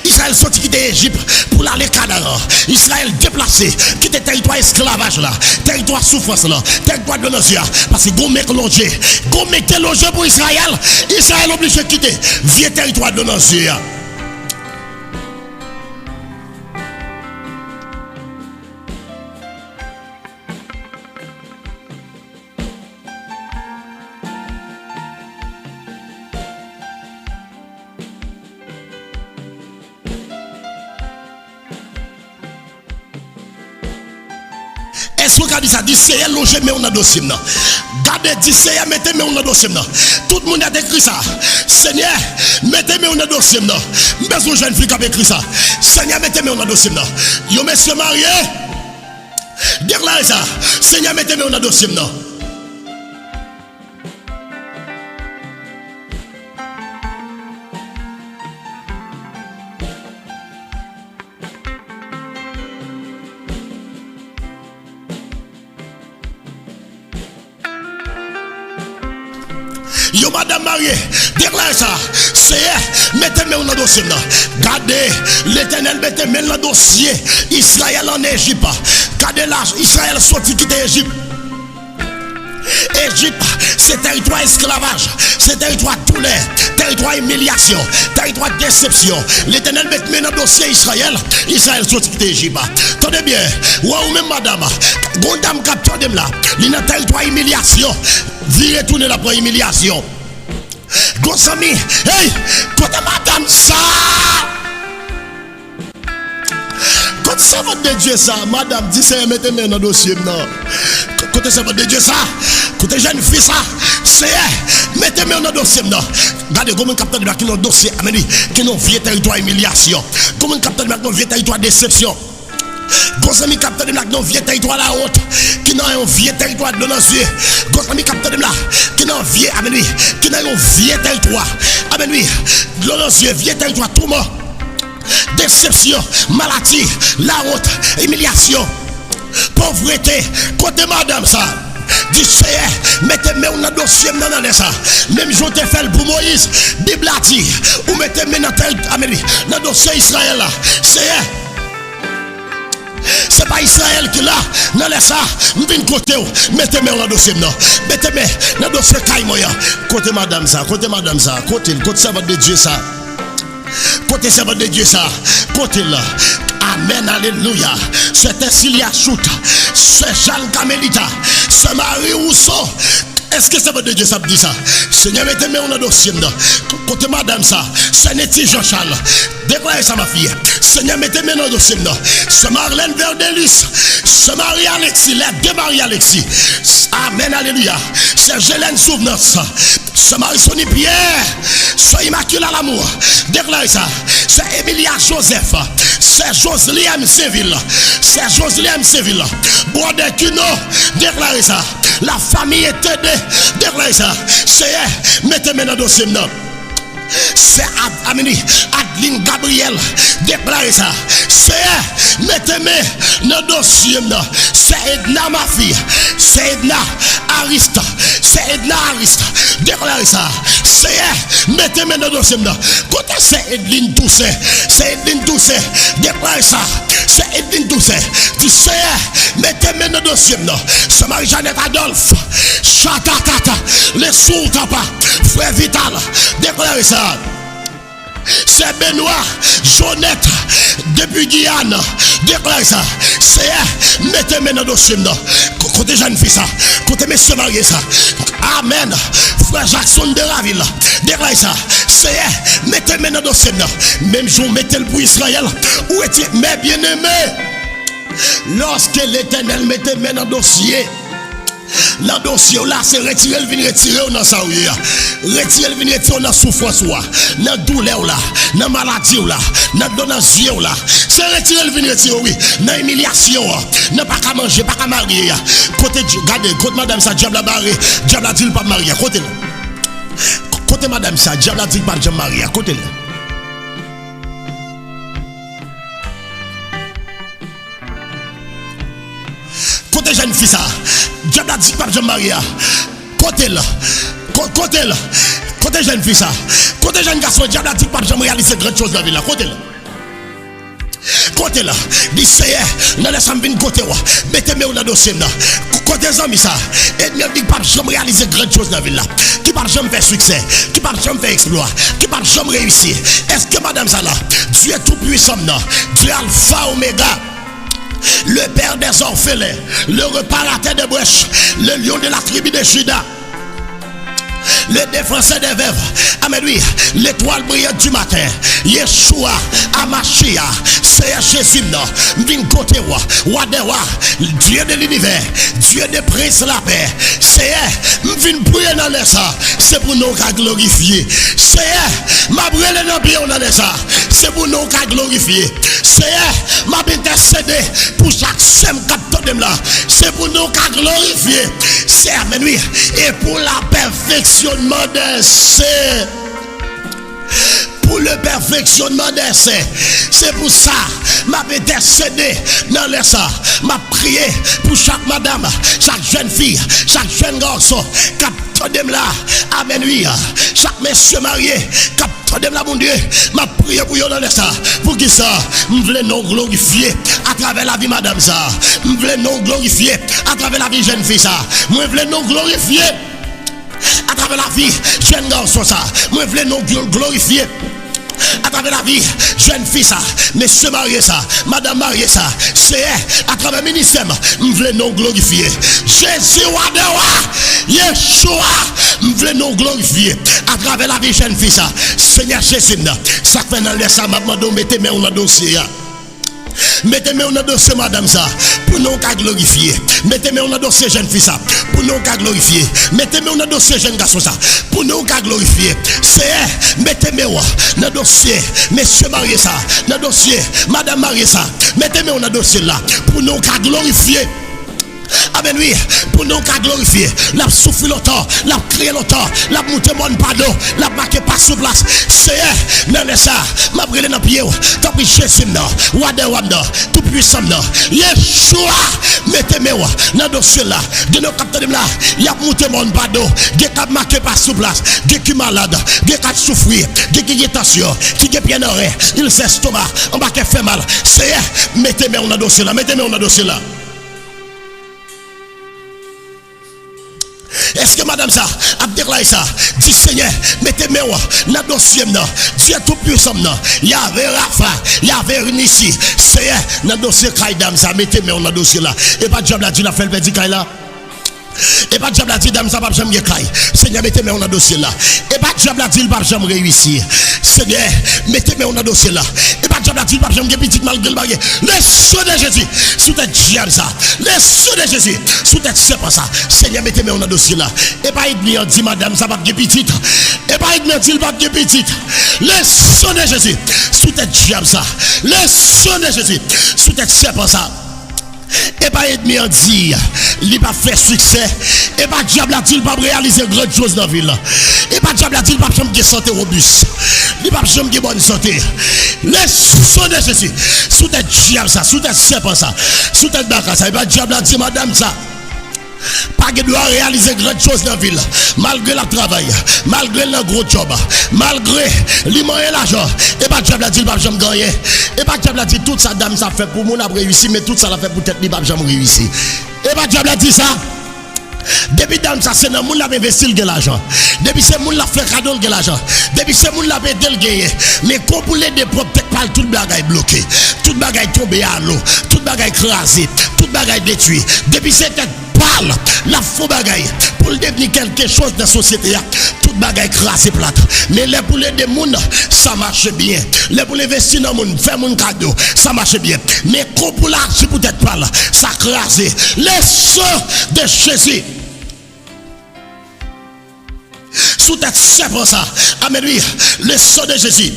Israël sorti quitter Égypte pour aller Canaan. Israël déplacé, quitter territoire esclavage là, territoire souffrance là, territoire de l'Asie. Parce que go mec longé, go mec longé pour Israël. Israël obligé de quitter vieux territoire de l'Asie. Est-ce que vous avez dit c'est elle loger mais on a dossier non. Gardez dit c'est elle mettez mais on a dossier non. Tout le monde a écrit ça. Seigneur, mettez mais on a dossier non. Besoin jeune fille qui a écrit ça. Seigneur, mettez mais on a dossier non. Yo monsieur marié. Déclarez ça. Seigneur, mettez mais on a dossier non. Yo madame mariée, déclare ça. C'est mettez-moi dans le dossier. Gardez, l'Éternel mettez-moi dans le dossier. Israël en Égypte. Gardez là, Israël sorti quitter Égypte. Égypte, c'est territoire esclavage, c'est territoire douleur, territoire humiliation, territoire déception. L'Éternel met maintenant dans le dossier Israël, Israël sorti quitter Égypte. Tenez bien, ou même madame, gondam capteur de là, il y a un territoire humiliation, virez tourner la pour humiliation. Gonsami, hey, côté madame ça. Quand ça va de Dieu ça, madame dit c'est mettez-moi dans le dossier non. Côté ça va de Dieu ça, côté jeune fille ça, c'est mettez-moi dans le dossier non. Regardez comment capteur de qui dans le dossier, ameni, qui dans vieux territoire humiliation, comment capteur de dans vieux territoire déception. Gonsami capteur de là dans vieux territoire la honte, qui dans un vieux territoire de nos yeux. Gonsami capteur de là qui dans vieux ameni, qui dans un vieux territoire. Ameni, de nos yeux vieux territoire tout mort. Déception, maladie, la honte, humiliation, pauvreté, côté madame ça. Dis mettez-moi dans le dossier dans ça. Même je te fais pour Moïse, Bible a dit, ou mettez-moi dans le dossier Israël là. C'est pas Israël qui là, dans ça, nous venons côté, mettez-moi dans le dossier non. Mettez-moi dans le dossier Kaimoya. Côté madame ça, côté ça va de Dieu ça. Côté servant de Dieu ça, côté là. Amen, alléluia. C'est ainsi Shoot, c'est Jean Camelita, c'est Marie Rousseau. Est-ce que ça veut Dieu ça dit ça? Seigneur, mettez-moi dans le dossier. Côté madame ça, c'est Nettie Jean-Charles. Déclarez ça ma fille. Seigneur, mettez-moi dans le dossier. C'est Marlène Verdelis, c'est Marie-Alexis, les deux Marie-Alexis. Amen, alléluia. C'est Gélène Souvenance, c'est Marie-Sonie Pierre, c'est Immaculée l'amour. Déclarez ça. C'est Emilia Joseph, c'est Joselyem Séville, c'est Joselyem Séville. Brodé Cuno, déclarez ça. La famille est aidée, déclarez ça. C'est mettez-moi dans le dossier. C'est Adeline Gabriel, déclarez ça. C'est mettez-moi dans le dossier. C'est Edna ma fille, c'est Edna Ariste, c'est Edna Ariste, déclarez ça. C'est mettez-moi dans le dossier. Côté c'est Edline Toussaint, c'est Edline Toussaint, déclarez ça. C'est Edline Toussaint. Tu sais, mettez-moi dans le dossier. C'est Marie-Jeannette Adolphe, Chatatata, les sourds papa, frère Vital, déclarez ça. C'est Benoît, Jonette, depuis Guyane, déclarez ça. C'est mettez-moi dans le dossier. Côté jeune fille ça, côté messieurs mariés ça. Amen. Frère Jackson de la ville, déclarez ça. C'est mettez-moi dans le dossier. Même jour, mettez le pour Israël. Où est-il, mes bien-aimés? Lorsque l'Éternel mettez-moi dans le dossier. Dans le dossier là, c'est retirer le vin retirer dans sa rue. Retirer le vin retirer dans souffrance là, dans douleur là, dans maladie là, dans donation là. C'est retirer le vin retirer oui, dans humiliation, n'a pas qu'à manger, pas qu'à marier. Côté regardez, côté madame ça diable a barré, diable a dit pas marier, côté là. Côté madame ça diable a dit pas jamais marier, côté là. Côté jeune fille ça, diable a dit pas jamais marier. Côté là. Côté là. Côté jeune fille ça. Côté jeune garçon, diable a dit pas jamais réaliser grand chose dans la vie là. Côté là. Côté là, dis c'est dans les sambines côté là, mettez-moi dans le dossier là. Côté amis ça, et ne dit pas jamais réaliser grand chose dans la ville là. Qui pas jamais faire succès, qui pas jamais faire exploit, qui pas jamais réussir. Est-ce que madame ça là, Dieu est tout puissant là, Dieu alpha oméga. Le père des orphelins, le réparateur des brèches, le lion de la tribu de Juda, le défenseur des veuves, amen oui, l'étoile brillante du matin, Yeshua, Amashia, c'est Jésus, vin côté roi des rois, Dieu de l'univers, Dieu des princes la paix, c'est vin prier dans les ça, c'est pour nous qu'à glorifier, c'est ma brûler dans bien dans les ça, c'est pour nous qu'à glorifier, c'est ma intercéder pour chaque sem capteur là, c'est pour nous qu'à glorifier, c'est amen oui, et pour la perfectionnement des pour le perfectionnement des saints. C'est pour ça, m'a intercédé dans les ça. M'a prié pour chaque madame, chaque jeune fille, chaque jeune garçon, capteur là, amen oui. Chaque monsieur marié, capteur là, mon Dieu, m'a prié pour eux dans les ça. Pour qui ça? Nous voulons nous glorifier à travers la vie madame ça. Nous voulons nous glorifier à travers la vie jeune fille ça. Nous voulons nous glorifier à travers la vie jeune garçon ça. Nous voulons nous glorifier à travers la vie jeune fille ça, monsieur marié ça, madame marié ça, c'est à travers le ministère nous voulons nous glorifier. Jésus Wadewa Yeshua, nous voulons nous glorifier à travers la vie jeune fille ça. Seigneur Jésus, ça fait dans les ça, maintenant mettez-moi dans le dossier. Mettez-moi dans le dossier madame ça pour nous glorifier. Mettez-moi dans le dossier jeune fille ça pour nous glorifier. Mettez-moi dans le dossier jeune garçon ça pour nous glorifier. C'est mettez-moi dans le dossier monsieur marié ça, dans le dossier madame marié ça. Mettez-moi dans le dossier là pour nous glorifier. Amen oui, pour nous glorifier. La souffle longtemps, la crier longtemps, la monter mon pardon, la marquer pas sur place. C'est mais ça, m'a brûlé dans pied. Tant pis Jésus non, Wanda, tout puissant non. Yeshua, mettez-moi dans dossier là. De nos capteurs là, il y a monter mon pardon, qui a marqué pas sur place, qui est malade, qui a souffrir, qui a tension, qui a bien oreille, il s'est estomac, on va fait mal. C'est mettez-moi dans dossier là, mettez-moi dans dossier là. Est-ce que madame ça a déclaré ça? Dit Seigneur, mettez-moi dans le dossier. Dieu tout puissant. Il y avait Rafa, il y avait Rinici. Seigneur, dans le dossier Kaïdam ça, mettez-moi dans le dossier là. Et pas de diable a dit la fait le petit là. Et pas de diable a dit dame ça pas jamais caille. Seigneur, mettez-moi dans le dossier là. Et pas de diable a dit il pas jamais réussir. Seigneur, mettez-moi dans le dossier là. Et pas de diable a dit il pas jamais petit malgré le bagage. Le sang de Jésus sous tête diable ça. Le sang de Jésus sous tête serpent ça. Seigneur, mettez-moi dans le dossier là. Et pas ennemi dit madame ça pas petit. Et pas ennemi dit il pas petit. Le sang de Jésus sous tête diable ça. Le sang de Jésus sous tête serpent ça. Et pas ennemi en dire, il pas fait succès. Et pas diable a dit, il pas réaliser grande chose dans la ville. Et pas diable a dit, il pas jamais santé robuste. Il pas jamais bonne santé. Le sang de Jésus, sous tête diable ça, sous tête serpent ça, sous tête baka ça. Et pas diable a dit, madame ça. Pas que doit réaliser grande chose dans la ville, malgré le travail, malgré le gros job, malgré les moyens l'argent. Et pas diable a dit, il pas jamais gagner. Et pas diable a dit, toute sa dame ça fait pour mon a réussi, mais tout ça l'a fait pour tête, il pas jamais réussi. Et pas diable a dit ça. Depuis dame ça c'est le monde l'a investi le l'argent. Depuis c'est monde l'a fait cadeau le l'argent. Depuis c'est monde l'a aidé le gagner. Mais quand pour les propres tête pas toute bagaille bloqué, toute bagaille tombé à l'eau, toute bagaille écrasée, toute bagaille détruit. Depuis c'est tête parle la faux bagaille pour devenir quelque chose dans la société, toute bagaille écrasée plate. Mais les pour les des monde ça marche bien. Les pour investir dans monde, faire mon cadeau, ça marche bien. Mais quand pour l'argent pour tête parle, ça crasé. Les sang de Jésus sous tête serpent ça. Amen oui, le sang de Jésus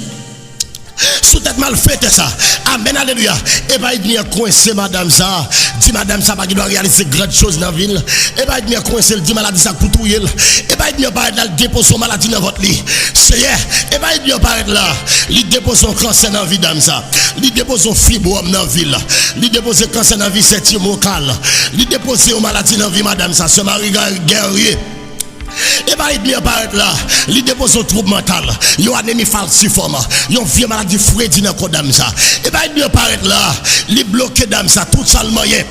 sous tête mal faite ça. Amen alléluia. Et pas il coincé madame ça. Dit madame ça pas qui doit réaliser grande chose dans la ville. Et pas il coincé dit maladie ça pour tout yel. Et pas il pas dans dépose son maladie dans votre lit. Seigneur, et pas il pas là. Il dépose son cancer dans vie dame ça. Il dépose son fibrome dans ville. Il dépose cancer dans vie septième vocal. Il dépose une maladie dans vie madame ça. Ce mari guerrier. Et pas il apparaître là, il dépose un trouble mental, il y a anémie falciforme, il y a une vieille maladie Freddy dans le dame ça. Et pas il apparaître là, il bloque dame ça, tout ça le moyen.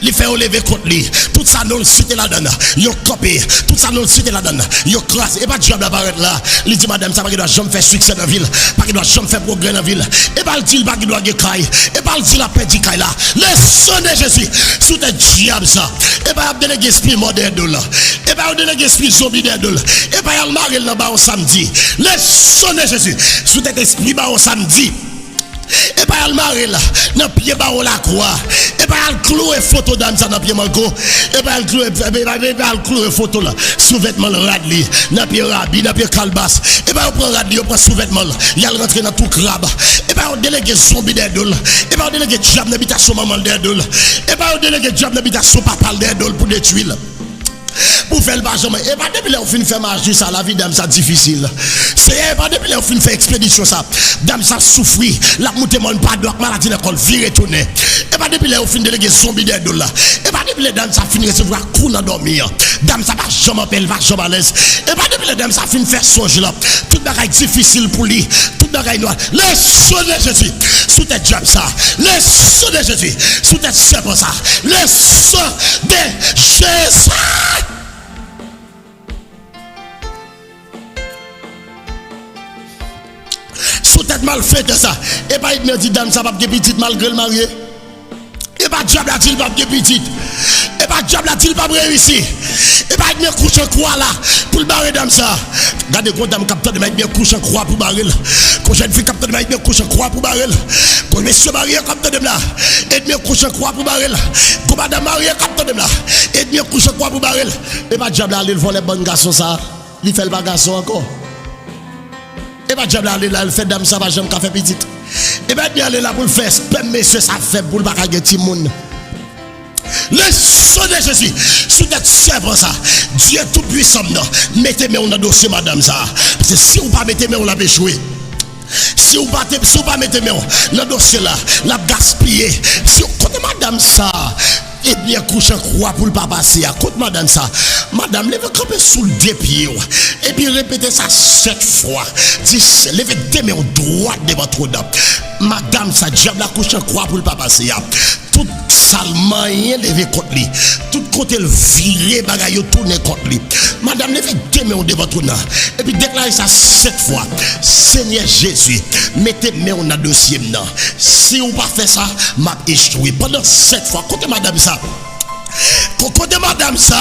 Il fait lever contre lui, tout ça nous le cité là-dedans, il a copié, tout ça nous le cité là-dedans, il a classé. Et pas diable apparaître là, il dit madame ça, pas qu'il doit jamais faire succès dans la ville, pas qu'il doit jamais faire progrès dans la ville. Et pas il dit pas qu'il doit gagner caille, et pas il dit la petite caille là, le sang de Jésus, sous tes diable ça. Et pas il délégué esprit moderne là, et pas il délégué esprit zombie là, et pas il marre là-bas au samedi, le sang de Jésus, sous tes esprit bas au samedi. Et pas elle marre là, dans pied bas la croix. Et pas elle clouer photo d'âme ça dans pied manco. Et pas elle clouer photo là, sous-vêtement le radli, dans pied rabi, dans pied calbas. Et pas on prend radli, on prend sous-vêtement là, il a rentré dans tout crabe. Et pas on délégué zombie d'idole. Et pas on délégué diable d'habitation maman d'idole. Et pas on délégué diable d'habitation papa d'idole pour détruire. pour faire le bâtiment. Et pas depuis là, on finit faire marcher ça, la vie dame ça difficile. C'est pas depuis là, on finit faire expédition ça. Dame ça souffrir, la montée mon pas de maladie l'école, vie retourner. Et pas depuis là, on finit déléguer zombie des dollars. Et pas depuis là, dame ça finit recevoir coup dans dormir. Dame ça va jamais appel, va jamais à l'aise. Et pas depuis là, dame ça finit faire songe là. Tout bagaille difficile pour lui, tout bagaille noir. Le sang de Jésus, sous tête job ça. Le sang de Jésus, sous tête serpent ça. Le sang de Jésus. Sous tête mal faite ça. Et pas il me dit dame ça va de petite malgré le marié. Et pas diable a-t-il pas de petite. Et pas diable a-t-il pas réussi. Et pas il me couche en croix là pour le barrer dame ça. Regardez quand dame capteur de m'a bien couche en croix pour barrer. Quand jeune fille capteur de m'a bien couche en croix pour barrer. Quand monsieur marié capteur de là, et bien couche en croix pour barrer. Quand madame mariée capteur de là, et bien couche en croix pour barrer. Et pas diable aller voler les bons garçons ça. Il fait le garçon encore. Et pas diable aller là, il fait dame ça va jamais café petite. Et bien aller là pour le faire spam monsieur ça fait pour le bagager tout le monde. Le sang de Jésus, sous tête servant ça, Dieu tout puissant, mettez-moi dans le dossier madame ça. Parce que si vous ne mettez pas, on l'a échoué. Si vous ne pas mettez dans le dossier là, la gaspiller. Si vous connaissez madame ça, et bien couche en croix pour le pas passer. Écoute madame ça. Madame, levez camper sous le dépied. Et puis répétez ça 7 fois. Levez deux mains droite de votre dame. Madame ça, diable la couche en croix pour le pas passer. Tout salement levé contre lui. Tout côté le viré bagaille tourner contre lui. Madame, levez deux mains de votre nom. Et puis déclarez ça 7 fois. Seigneur Jésus, mettez-moi dans le dossier maintenant. Si vous pas fait ça, m'a échoué. Pendant 7 fois, côté madame ça. Côté madame ça,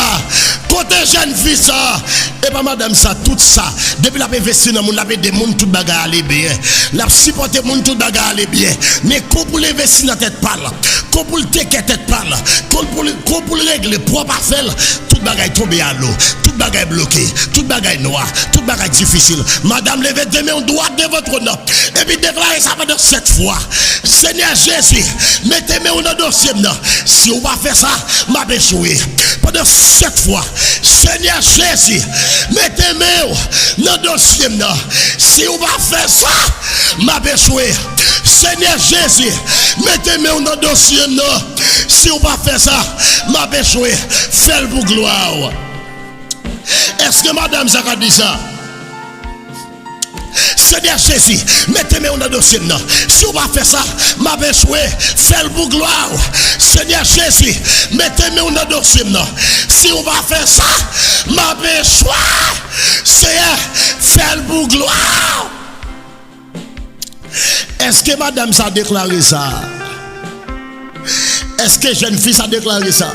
côté jeune fille ça, et pas madame ça, tout ça, depuis la investi dans le monde, la des monde tout bagarre aller bien, la supporter monde tout bagarre aller bien, mais quand pour l'investir dans tête parle, quand pour le tête parle, quand pour le régler, pour pas faire, tout bagaille tomber à l'eau, tout bagaille bloqué, tout bagaille noir, tout bagaille difficile. Madame, levez deux mains droite de votre nom, et puis déclarez ça pendant 7 fois. Seigneur Jésus, mettez-moi dans le dossier maintenant. Si on va faire ça, m'a échoué. Pendant 7 fois, Seigneur Jésus, mettez-moi dans le dossier maintenant. Si on va faire ça, m'a échoué. Seigneur Jésus, mettez-moi dans le dossier maintenant. Si on va faire ça, m'a échoué. Fais-le pour gloire. Est-ce que madame Zaka dit ça? Seigneur Jésus, mettez-moi dans le dossier. Si on va faire ça, m'a échoué. Fais-le pour gloire. Seigneur Jésus, mettez-moi dans le dossier. Si on va faire ça, m'a échoué. Seigneur, fais-le pour gloire. Est-ce que madame ça a déclaré ça? Est-ce que jeune fille a déclaré ça?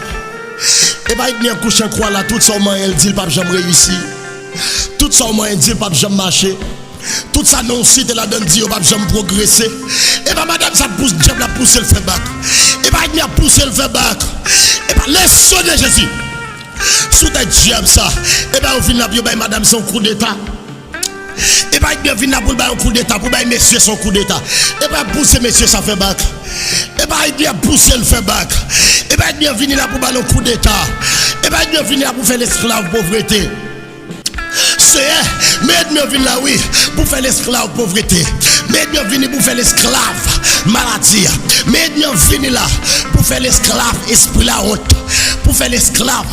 Et bien, il vient coucher en croix là, tout ça, elle dit, le pape jamais réussi. Tout ça, elle dit, le pape jamais marché. Tout ça, non, si tu la donne, dit, le pape jamais progressé. Et bien, madame, ça pousse, diable a poussé le fait bac. Et bien, il vient pousser le fait bac. Et bien, laisse sonner Jésus. Sous ta diable ça. Et bien, au final, madame, son coup d'état. Et bien, il vient pour un coup d'état, pour messieurs son coup d'état. Et bien, pousser messieurs, ça fait bac. Et bien, il vient pousser le fait bac. Et bien, il vient venir là pour un coup d'état. Et bien, il vient venir là pour faire l'esclave pauvreté. C'est mais il vient venir là, oui, pour faire l'esclave pauvreté. Mais il vient venir pour faire l'esclave maladie. Mais il vient venir là pour faire l'esclave esprit la honte. Pour faire l'esclave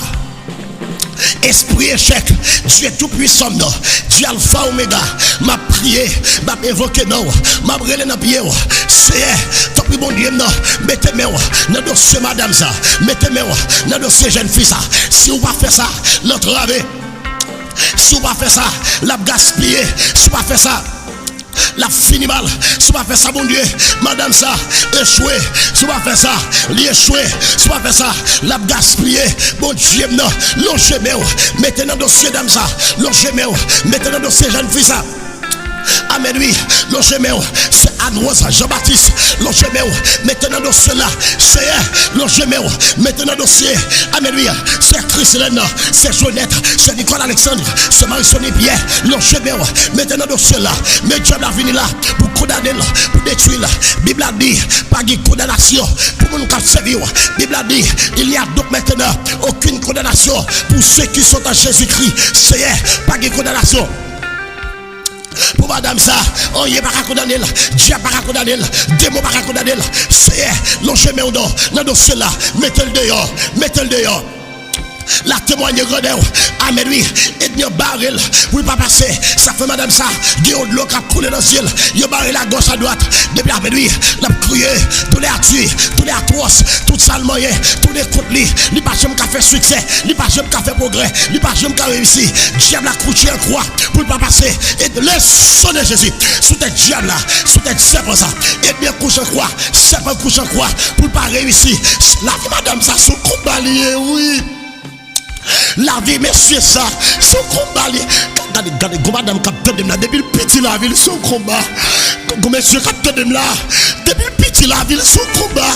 esprit échec. Dieu tout puissant, Dieu alpha oméga. M'a prié, m'a évoqué, non, m'a brûlé dans pied. C'est tant pis bon Dieu, non. Mettez-moi dans le dossier madame ça. Mettez-moi dans le dossier jeune fille ça. Si on va faire ça, l'entraver. Si on va faire ça, la gaspiller. Si on va faire ça, la fini mal. Si on va faire ça, mon Dieu, madame ça, échoué. Si on va faire ça, l'échoué. Si on va faire ça, la gaspiller. Mon Dieu, non, longez-moi. Mettez dans le dossier dame ça. Longez-moi. Mettez dans le dossier jeune fille ça. Amen, oui. Le chemin, c'est Anne-Rose, Jean-Baptiste. Le chemin, maintenant dans cela, c'est le chemin, maintenant dossier. Amen, oui. C'est Christine, c'est Jeannette, c'est Nicole Alexandre, c'est Marie-Sonie Pierre. Le chemin, maintenant dans cela. Mais Dieu l'a venu là pour condamner, pour détruire. Bible a dit, pas de condamnation pour nous qui servir. Bible a dit, il y a donc maintenant aucune condamnation pour ceux qui sont en Jésus-Christ. C'est pas de condamnation. Pour madame ça, on y est pas condamné, Dieu pas condamné, démon pas condamné. C'est le chemin dans dossier là, mettez-le dehors, mettez-le dehors. La témoigne grandeur, amen oui, et bien barrel, pour pas passer, ça fait madame ça, Dieu de l'eau qui a coulé dans le ciel, il barré la gauche à droite, depuis amen oui, la crié, tous les tués, tous les atroces, tout ça le moyen, tous les comptes li, il pas jamais qu'à faire succès, il pas jamais qu'à faire progrès, il pas jamais qu'à réussir, diable a couché en croix, pour pas passer, et laisse sonner Jésus, sous tête diable là, sous tête serpent ça, et bien couche en croix, serpent couche en croix, pour pas réussir, la vie madame ça, son combat lié, oui. La vie, messieurs, ça, son combat. Regardez, madame capitaine de là, depuis le petit la ville, son combat. Monsieur capitaine de là, depuis le petit la ville, son combat.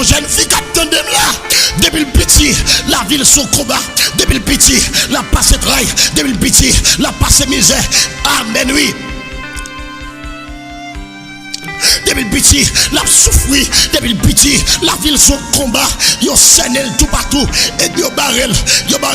Jeune fille capitaine de là, depuis le petit la ville, son combat. Depuis le petit, la passe traille, depuis le petit, la passe misère. Amen, oui. Depuis le petit, la souffrir, depuis le petit, la ville son combat, yo sennel tout partout, et yo barrel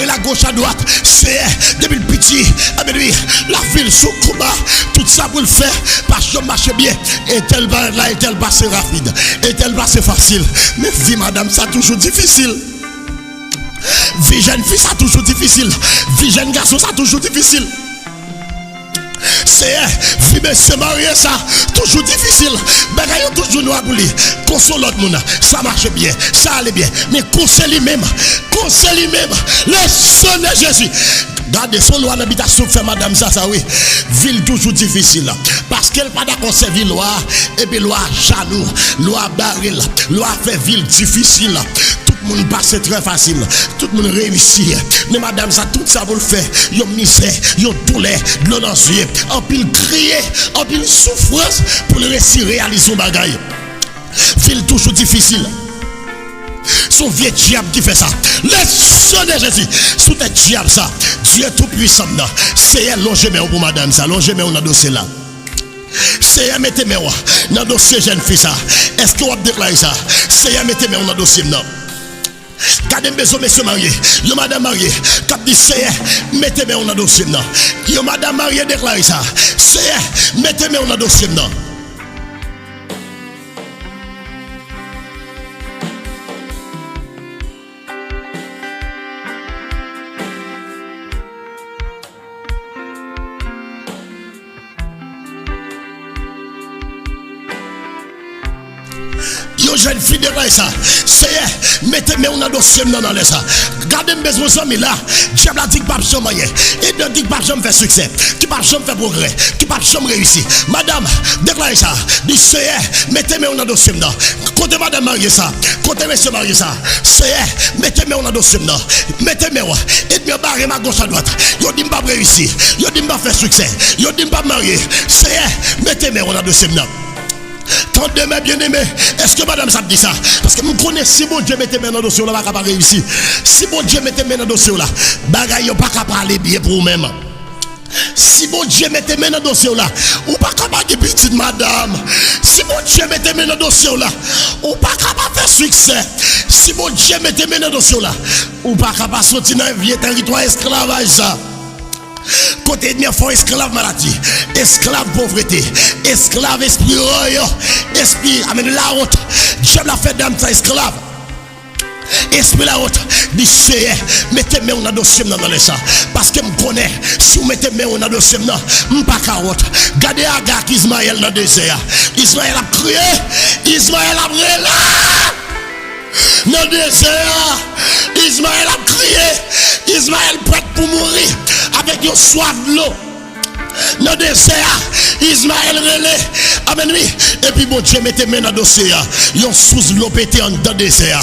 la gauche à droite, c'est depuis le petit, amen oui, la ville son combat, tout ça pour le faire, parce que je marche bien, et tel va là, et tel passe rapide, et tel passe facile, mais vie madame, ça toujours difficile. Vie jeune fille, ça toujours difficile, vie jeune garçon, ça toujours difficile. C'est vivre se marier ça toujours difficile, bagaille toujours noir pour lui. Console l'autre monde, ça marche bien, ça allait bien, mais conseil lui-même, laisse sonner Jésus. Gardez son loi d'habitation fait madame ça oui, ville toujours difficile parce qu'elle pas d'accord c'est ville loi et puis loi jaloux, loi baril, loi fait ville difficile. Tout le monde passe très facile, tout le monde réussit. Mais madame ça tout ça vous le fait, yon misère, yon douleur, de l'eau dans les yeux, en pile crier, en pile souffrance pour le réussir réaliser son bagaille. Ville toujours difficile. Son vieux diable qui fait ça. Laisse sonner Jésus. Sous tes diable ça. Dieu est tout puissant. C'est elle longez-moi pour madame ça. Longez-moi dans dossier là. C'est elle mettez-moi dans dossier jeune fille ça. Est-ce que vous avez déclaré ça? C'est elle mettez-moi dans dossier non. Gardez besoin monsieur marié. Yo madame mariée. Cap dit c'est elle mettez-moi dans dossier non. Yo madame mariée déclaré ça. C'est elle mettez-moi dans dossier non. Jeune fille de ça, c'est mettez-moi dans dossier dans les ça. Gardez mes besoins mais là, diable a dit que pas jamais marier. Et ne dit que pas jamais faire succès, qui pas jamais faire progrès, qui pas jamais réussir. Madame, déclarez ça. Dit c'est mettez-moi dans dossier dans. Côté madame mariée ça, côté monsieur marié ça. C'est mettez-moi dans dossier dans. Mettez-moi et me barrer ma gauche à droite. Yo dit pas réussir, yo dit pas faire succès, yo dit pas marier. C'est mettez-moi dans dossier dans. Tendez mes bien-aimés, est-ce que madame ça dit ça? Parce que nous connaissons si bon Dieu mette mes dans le dossier là, pas capable réussir. Si bon Dieu mette mes dans le dossier là, bagaille pas capable parler bien pour vous-même. Si bon Dieu mette mes dans le dossier là, ou pas capable de petite madame. Si bon Dieu mette mes dans le dossier là, ou pas capable faire succès. Si bon Dieu mette mes dans le dossier là, ou pas capable sortir dans un vieux territoire esclavage ça. Côté de font esclave maladie, esclave pauvreté, esclave esprit royaux, esprit amène la route. Dieu l'a fait d'âme ça esclave. Esprit la route, dit c'est mettez-moi dans dossier dans les ça. Parce que me connais, si vous mettez-moi dans dossier dans, m'pas carotte. Gardez Agar Ismaël dans le désert. Ismaël a crié, Ismaël a brûlé. Dans le désert, Ismaël a crié, Ismaël prêt pour mourir avec une soif de l'eau. Dans le désert, Ismaël relais. Amen oui. Et puis bon Dieu mettez main dans le dossier. Yon sous l'eau pété en dans le désert.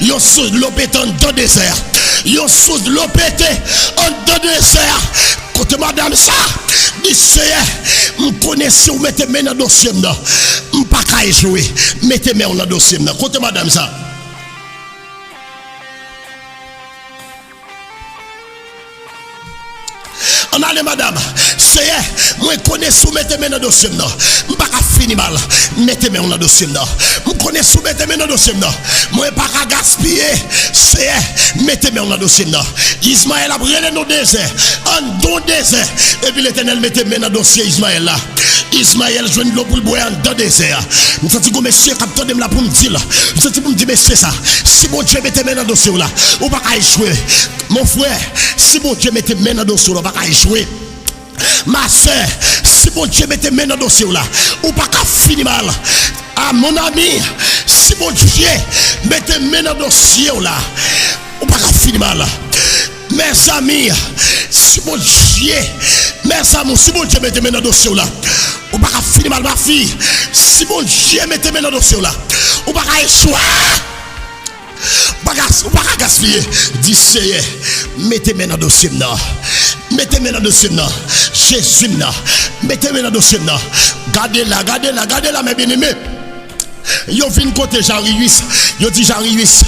Yon sous l'eau pété en dans le désert. Yon sous l'eau pété en dans le désert. Côté madame ça, dit c'est, me connaissez ou mettez main dans le dossier, je ne pas qu'à échouer, mettez main dans le dossier. Côté madame ça. On a les madame, c'est, moi connaissez ou mettez main dans le dossier, je ne pas qu'à finir mal, mettez main dans le dossier. Je connaissez ou mettez main dans le dossier, moi pas qu'à gaspiller, c'est, mettez main dans le dossier. Ismaël a brûlé nos déserts, en deux déserts, et puis l'Éternel mettez main dans le dossier Ismaël là. Ismaël joue de l'eau pour le boire en deux déserts. Je me sens que monsieur capteur de me la pour me dire là. Je me sens pour me dire monsieur ça. Si mon Dieu mettez main dans le dossier là, ou pas qu'à échouer. Mon frère, si mon Dieu mettez main dans le dossier là, pas qu'à échouer. Ma soeur, si mon Dieu mettez main dans le dossier là, ou pas qu'à finir mal. Ah mon ami, si mon Dieu mettez main dans le dossier là, ou pas qu'à finir mal. Mes amis, si mon Dieu, mes amis, si mon Dieu mettez main dans le dossier là, ou pas qu'à finir mal ma fille. Si mon Dieu mettez main dans le dossier là, ou pas qu'à échouer. Ou pas qu'à gaspiller. Dis Seigneur, mettez main dans le dossier là. Mettez main dans le dossier là. Jésus là. Mettez main dans le dossier là. Gardez là, mes bien-aimés. Yo vient côté Jean-Rius. Yo dit Jean-Rius,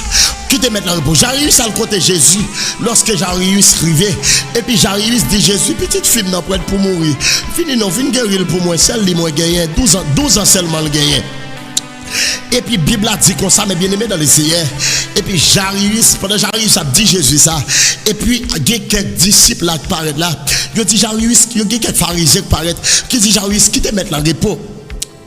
qui te met dans le repos. Jean-Rius a le côté Jésus. Lorsque Jean-Rius arrivait, et puis Jean-Rius dit Jésus, petite fille n'a prête pour mourir. Fini non, fin guérir pour moi. Celle-là, moi gagné 12 ans seulement le gagné. Et puis Bible a dit comme ça, mais bien aimé dans les Seigneur. Et puis Jean-Rius, pendant Jean-Rius a dit Jésus ça. Et puis il y a quelques disciples là qui paraissent là. Il dit Jean-Rius, il y a quelques pharisiens qui paraissent. Qui dit Jean-Rius, qui te met dans le repos.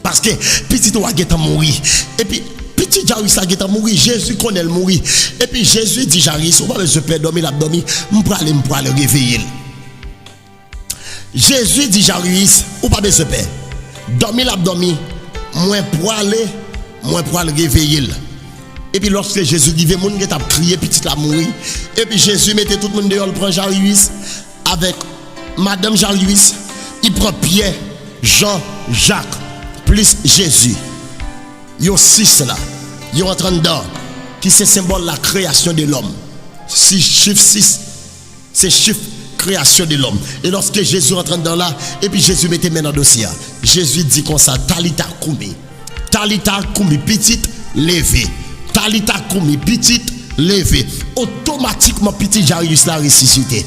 Parce que petit toi qui est mourir. Et puis petit Jean-Rius a été mourir. Jésus connaît le mourir. Et puis Jésus dit Jean-Rius, on va je peux dormir l'abdomen. Je peux aller réveiller. Jésus dit Jean-Rius, ou pas besoin de paix. Dormir l'abdomen, moins pour aller réveiller. Et puis lorsque Jésus dit, mon gars a crié, petit la mourir. Et puis Jésus mettait tout le monde dehors, il prend Jean-Rius avec Madame Jean-Rius. Il prend Pierre, Jean, Jacques, plus Jésus. Il y a 6 là. Il y a en train d'or, qui c'est symbole de la création de l'homme. 6, chiffre 6, c'est chiffre création de l'homme. Et lorsque Jésus rentre dans là, et puis Jésus mettait main dans le dossier. Jésus dit comme ça, Talita Koumi. Talita Koumi, petite, levée. Talita Koumi, petite, levée. Automatiquement, petit Jairus l'a ressuscité.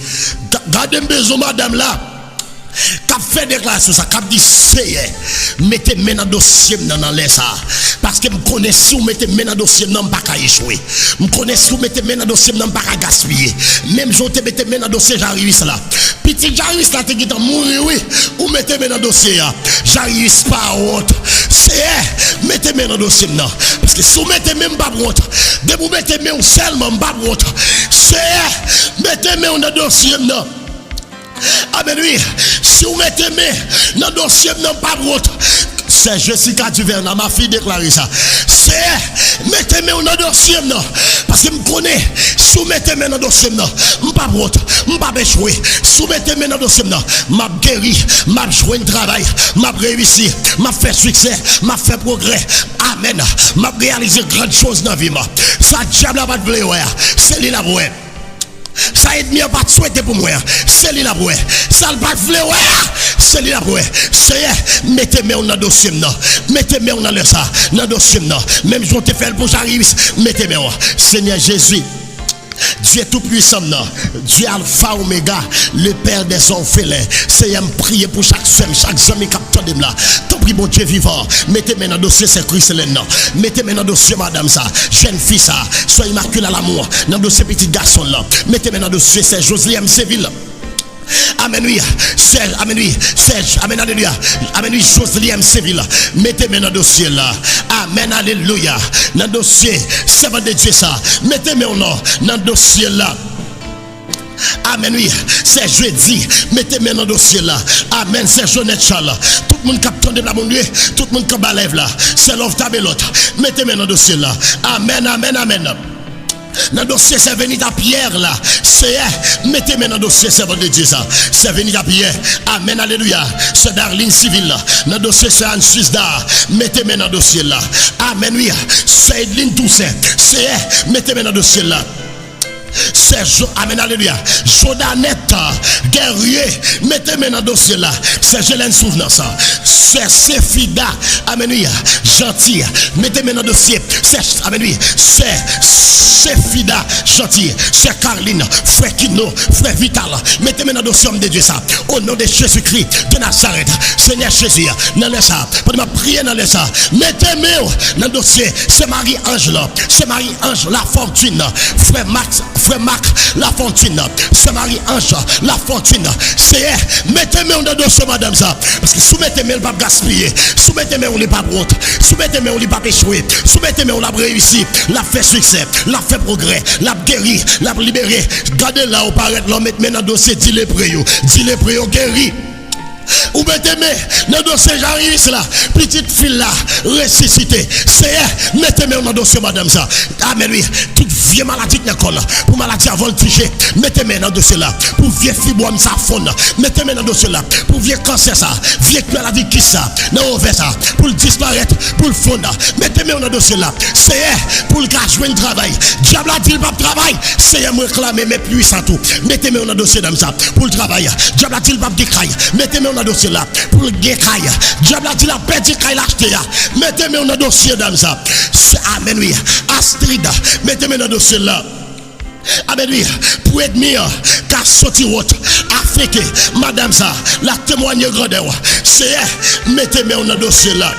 Gardez besoin, madame là. Cap fait déclaration ça, cap dit Seigneur, mettez main dans dossier dans l'air ça. Parce que me connais si vous mettez main dans dossier non pas qu'à échouer. Me connais si vous mettez main dans dossier non pas qu'à gaspiller. Même je te mettez main dans dossier Jairus là. Petit Jairus là te qui mourir oui, ou mettez main dans dossier là. Jairus pas honte. Seigneur, mettez main dans dossier non. Parce que si vous mettez même pas honte, de vous mettez main seulement pas honte. Seigneur, mettez main dans dossier non. Amen oui, si vous mettez main dans le dossier, non pas votre. C'est Jessica Duverna, ma fille déclaré ça. C'est mettez main dans le dossier, non. Parce que je connais, si vous mettez main dans le dossier, non, pas votre, pas échoué. Si vous mettez main dans le dossier, non, m'a guéri, m'a joué un travail, m'a réussi, m'a fait succès, m'a fait progrès. Amen. M'a réalisé grandes choses dans la vie. Ça, diable n'a pas de blé, c'est lui la voix. Ça aide mieux pas de souhaiter pour moi. C'est lui la brouille. Ça ne pas de ouais. C'est lui la brouille. C'est mettez-moi dans le dossier. Mettez-moi dans le ça. Dans le dossier. Même si on te fait le pour Jairus. Mettez-moi. Seigneur Jésus. Dieu tout-puissant, Dieu Alpha Oméga, le Père des orphelins. Seigneur, prier pour chaque femme, chaque ami capteur de là. Ton prix, bon Dieu vivant. Mettez-moi dans le dossier, c'est Christelle. Mettez-moi dans le dossier, madame ça. Jeune fille ça. Sois immaculée à l'amour. Dans le dossier, petit garçon là. Mettez-moi dans le dossier, c'est Joselyne Séville. Amen oui, Serge, amen oui, Serge, amen alléluia, amen oui, Joselyne Séville, mettez-moi dans le dossier là, amen alléluia, dans le dossier, servant de Dieu ça, mettez-moi dans le dossier là. Amen oui, c'est jeudi, mettez-moi dans le dossier là, amen, c'est Jeannette Charles, tout le monde capte de la mon Dieu, tout le monde qui balève là, c'est l'offre tabelot, mettez-moi dans le dossier là, amen, amen, amen. Dans le dossier, c'est venu à Pierre là. C'est mettez-moi dans le dossier, c'est de Dieu ça. C'est venu à Pierre. Amen, alléluia. C'est Darlene Civil là. Dans le dossier, c'est Anne Suisse-Dar. Mettez-moi dans le dossier là. Amen, oui. C'est Edline Toussaint. C'est mettez-moi dans le dossier là. C'est Amen, alléluia. Jodanette, guerrier, mettez-moi dans le dossier là. C'est Jélène Souvenance. C'est Sefida, Amen, gentil. Mettez-moi dans le dossier. C'est Amen, c'est Sefida, gentil. C'est Caroline, frère Kino, frère Vital. Mettez-moi dans le dossier de Dieu ça. Au nom de Jésus-Christ de Nazareth. Seigneur Jésus, dans le ça. Pendant ma prière dans le ça. Mettez-moi dans le dossier. C'est Marie-Ange là. C'est Marie-Ange, la fortune. Frère Marc, la Fontine, c'est Marie-Ange, la Fontine, c'est mettez-moi dans le dossier, madame ça, parce que soumettez-moi, on ne pas gaspiller, soumettez-moi, on ne pas honte, soumettez-moi, on ne pas échouer, soumettez-moi, on a réussi, la fait succès, la fait progrès, la guéri, la libéré, gardez là, on paraît, l'on mettez dans le dossier, dis-les préaux, guéri. Ou mettez-moi dans le dossier Jairus là, petite fille là, ressuscité. C'est mettez-moi dans le dossier madame ça. Amen oui, toute vieille maladie qui est là, pour maladie à voltiger, mettez-moi dans le dossier là, pour vieille fibrome ça fond, mettez-moi dans le dossier là, pour vieille cancer ça, vieille maladie qui ça, dans l'ovaire ça, pour le disparaître, pour le fond, mettez-moi dans le dossier là. C'est pour le cas jouer un travail. Diable a dit le pas travail, c'est me réclamer mes puissants tout. Mettez-moi dans le dossier madame ça, pour le travail. Diable a dit le pas décaille, mettez-moi dans le dossier là pour le guécaille. Diable a dit la petit caille l'acheter. Mettez-moi dans le dossier dans ça. Amen oui. Astrid, mettez-moi dans le dossier là. Amen oui. Pour être mieux car sorti route Afrique madame ça la témoigne grandeur. C'est mettez-moi dans le dossier là.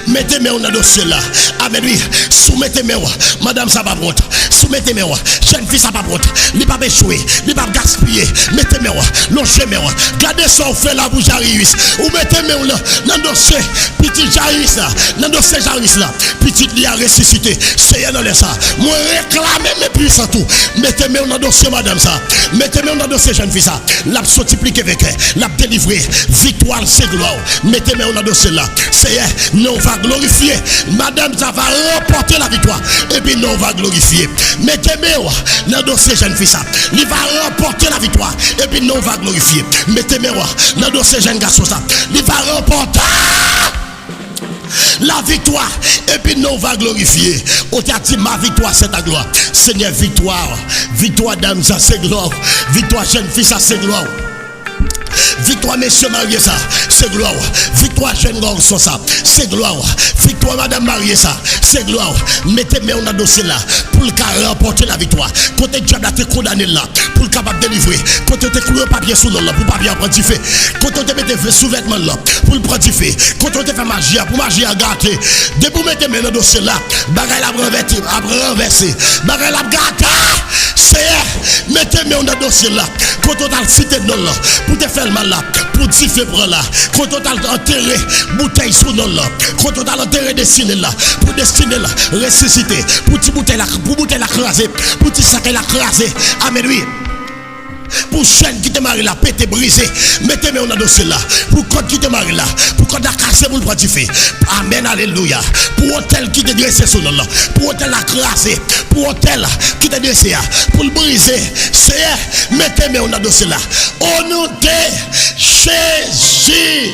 Mettez-moi dans le dossier là. Amen oui. Soumettez-moi. Madame ça pas pronte. Soumettez-moi. Jeune fille ça pas pronte. Il pas échouer. Il pas gaspiller. Mettez-moi. Longez-moi. Gardez ça au fait là pour Jairus. Ou mettez-moi dans le dossier. Petit Jairus là. Dans le dossier Jairus là. Petit il a ressuscité. C'est dans le ça. Moi réclamer mes puissants tout. Mettez-moi dans le dossier madame ça. Mettez-moi dans le dossier jeune fille ça. L'a multiplié avec elle. L'a délivré. Victoire c'est gloire. Mettez-moi dans le dossier là. C'est non va glorifier. Madame ça va remporter la victoire. Et puis non va glorifier. Mettez-moi dans le dossier jeune fille ça. Il va remporter la victoire. Et puis non va glorifier. Mettez-moi dans le dossier jeune garçon ça. Il va remporter la victoire. Et puis non va glorifier. On t'a dit ma victoire c'est ta gloire. Seigneur victoire. Victoire dame ça c'est gloire. Victoire jeune fille ça c'est gloire. Victoire monsieur marié ça, c'est gloire. Victoire jeune garçon ça, c'est gloire. Victoire madame mariée ça, c'est gloire. Mettez-moi dans le dossier là pour le cas remporter la victoire. Côté diable a été condamné là pour le capable de délivrer. Côté te coulé papier sous l'eau là pour papier prendre fait. Côté te mettre sous-vêtement là pour le prendre fait. Côté te fait magie pour magie à gâter. Dès pour mettre dans le dossier là, bagaille la renverser. Bagaille la gâter. C'est mettez-moi dans le dossier là. Côté t'as cité non là pour te faire le mal là, pour te faire prendre là. Côté t'as enterré bouteille sous non là. Côté t'as enterré destiné là pour destiné là ressusciter. Pour te bouteille là, pour bouteille la craser, pour te sac la craser. Amen oui. Pour chaîne qui te marie là, pété brisé, mettez-moi dans le dossier là. Pour code qui te marie là, pour code la cassé pour le prendre fait. Amen, alléluia. Pour hôtel qui te dressé sur là, pour hôtel la crasé, pour hôtel qui te dressé pour le briser. C'est mettez-moi dans le dossier là. Au nom de Jésus.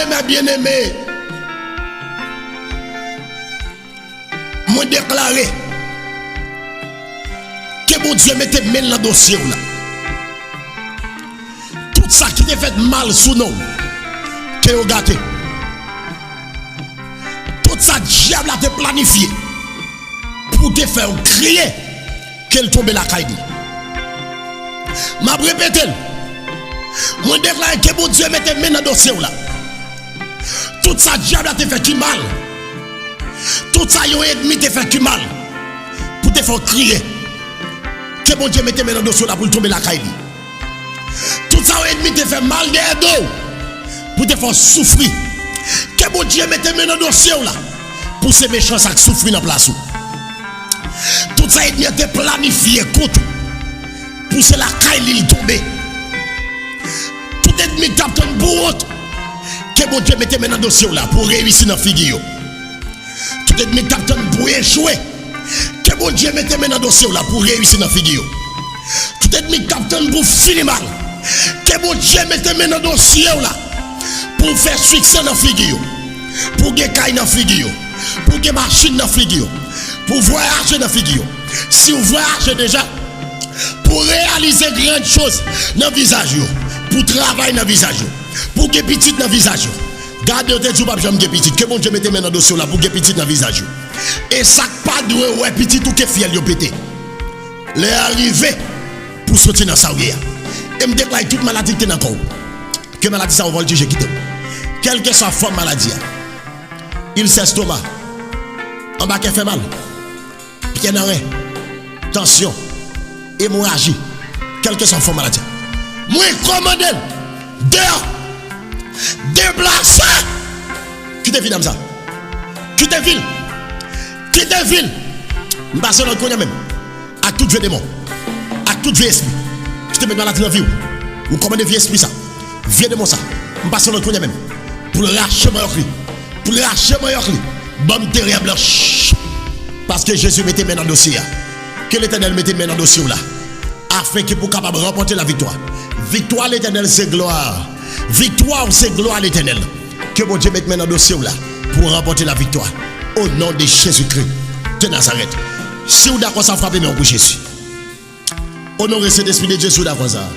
Mes bien-aimés, moi déclaré que mon Dieu mette main dans le dossier là. Tout ça qui te fait mal sous nous, que vous gâtez. Tout ça diable a te planifié pour te faire crier qu'elle tombe la caille. M'a répété, moi déclaré que mon Dieu mette main dans le dossier là. Tout ça diable te fait du mal. Tout ça yon ennemi te fait du mal. Pour te faire crier. Que bon Dieu mette dans le dossier là pour tomber la caille. Tout ça yon ennemi te fait mal derrière dos. Pour te faire souffrir. Que bon Dieu mette dans le dossier là. Pour ces méchants ça souffrir dans place. Tout ça ennemi te planifié contre. Pour c'est la caille tomber. Tout ennemi tape ton bourreau. Que bon Dieu mette dans le dossier là pour réussir dans la figure. Tout ennemi capitaine pour échouer. Que bon Dieu mette dans le dossier là pour réussir dans la figure. Tout ennemi capitaine pour finir mal. Que bon Dieu mette dans le dossier là. Pour faire succès dans la figure. Pour gagner caille dans la figure. Pour gagner machine dans la figure. Pour voyager dans la figure. Si vous voyagez déjà, pour réaliser grandes choses dans le visage. Pour travailler dans le visage. Pour gagner petit dans le visage. Gardez au tête, pas jamais petit. Que bon Dieu mette dans le dossier là pour gagner petit dans le visage. Et ça pas doué ouais petit tout que fiel yo pété. Les arrivés pour sortir dans sa vie. Et me déclare toute maladie qui est dans le corps. Que maladie ça va voltiger quitter. Quelle que soit la forme maladie. Il s'estomac. En bas qui fait mal. Pied dans rien. Tension. Hémorragie. Quelle que soit la forme maladie. Moi commande dehors. Déplacer. Quitte ville comme ça. Quitte ville. Quitte ville. Je passe dans le coin même. À toute vie démon. À toute vie esprit. Je te mets maladie dans la vie. Ou commandez vie esprit ça. Viens de moi ça. Je passe dans le coin même. Pour le racher mon yokli. Pour le racher mon yokli. Bonne terrible blanche. Parce que Jésus mettait main dans le dossier. Que l'Éternel mettait main dans le dossier là. Afin qu'il soit capable de remporter la victoire. Victoire l'Éternel c'est gloire. Victoire c'est gloire l'Éternel. Que mon Dieu mette main dans le dossier là. Pour remporter la victoire. Au nom de Jésus-Christ de Nazareth. Si vous d'accord ça frappe, mais on bouge Jésus. Honorez cet esprit de Dieu, d'accord ça.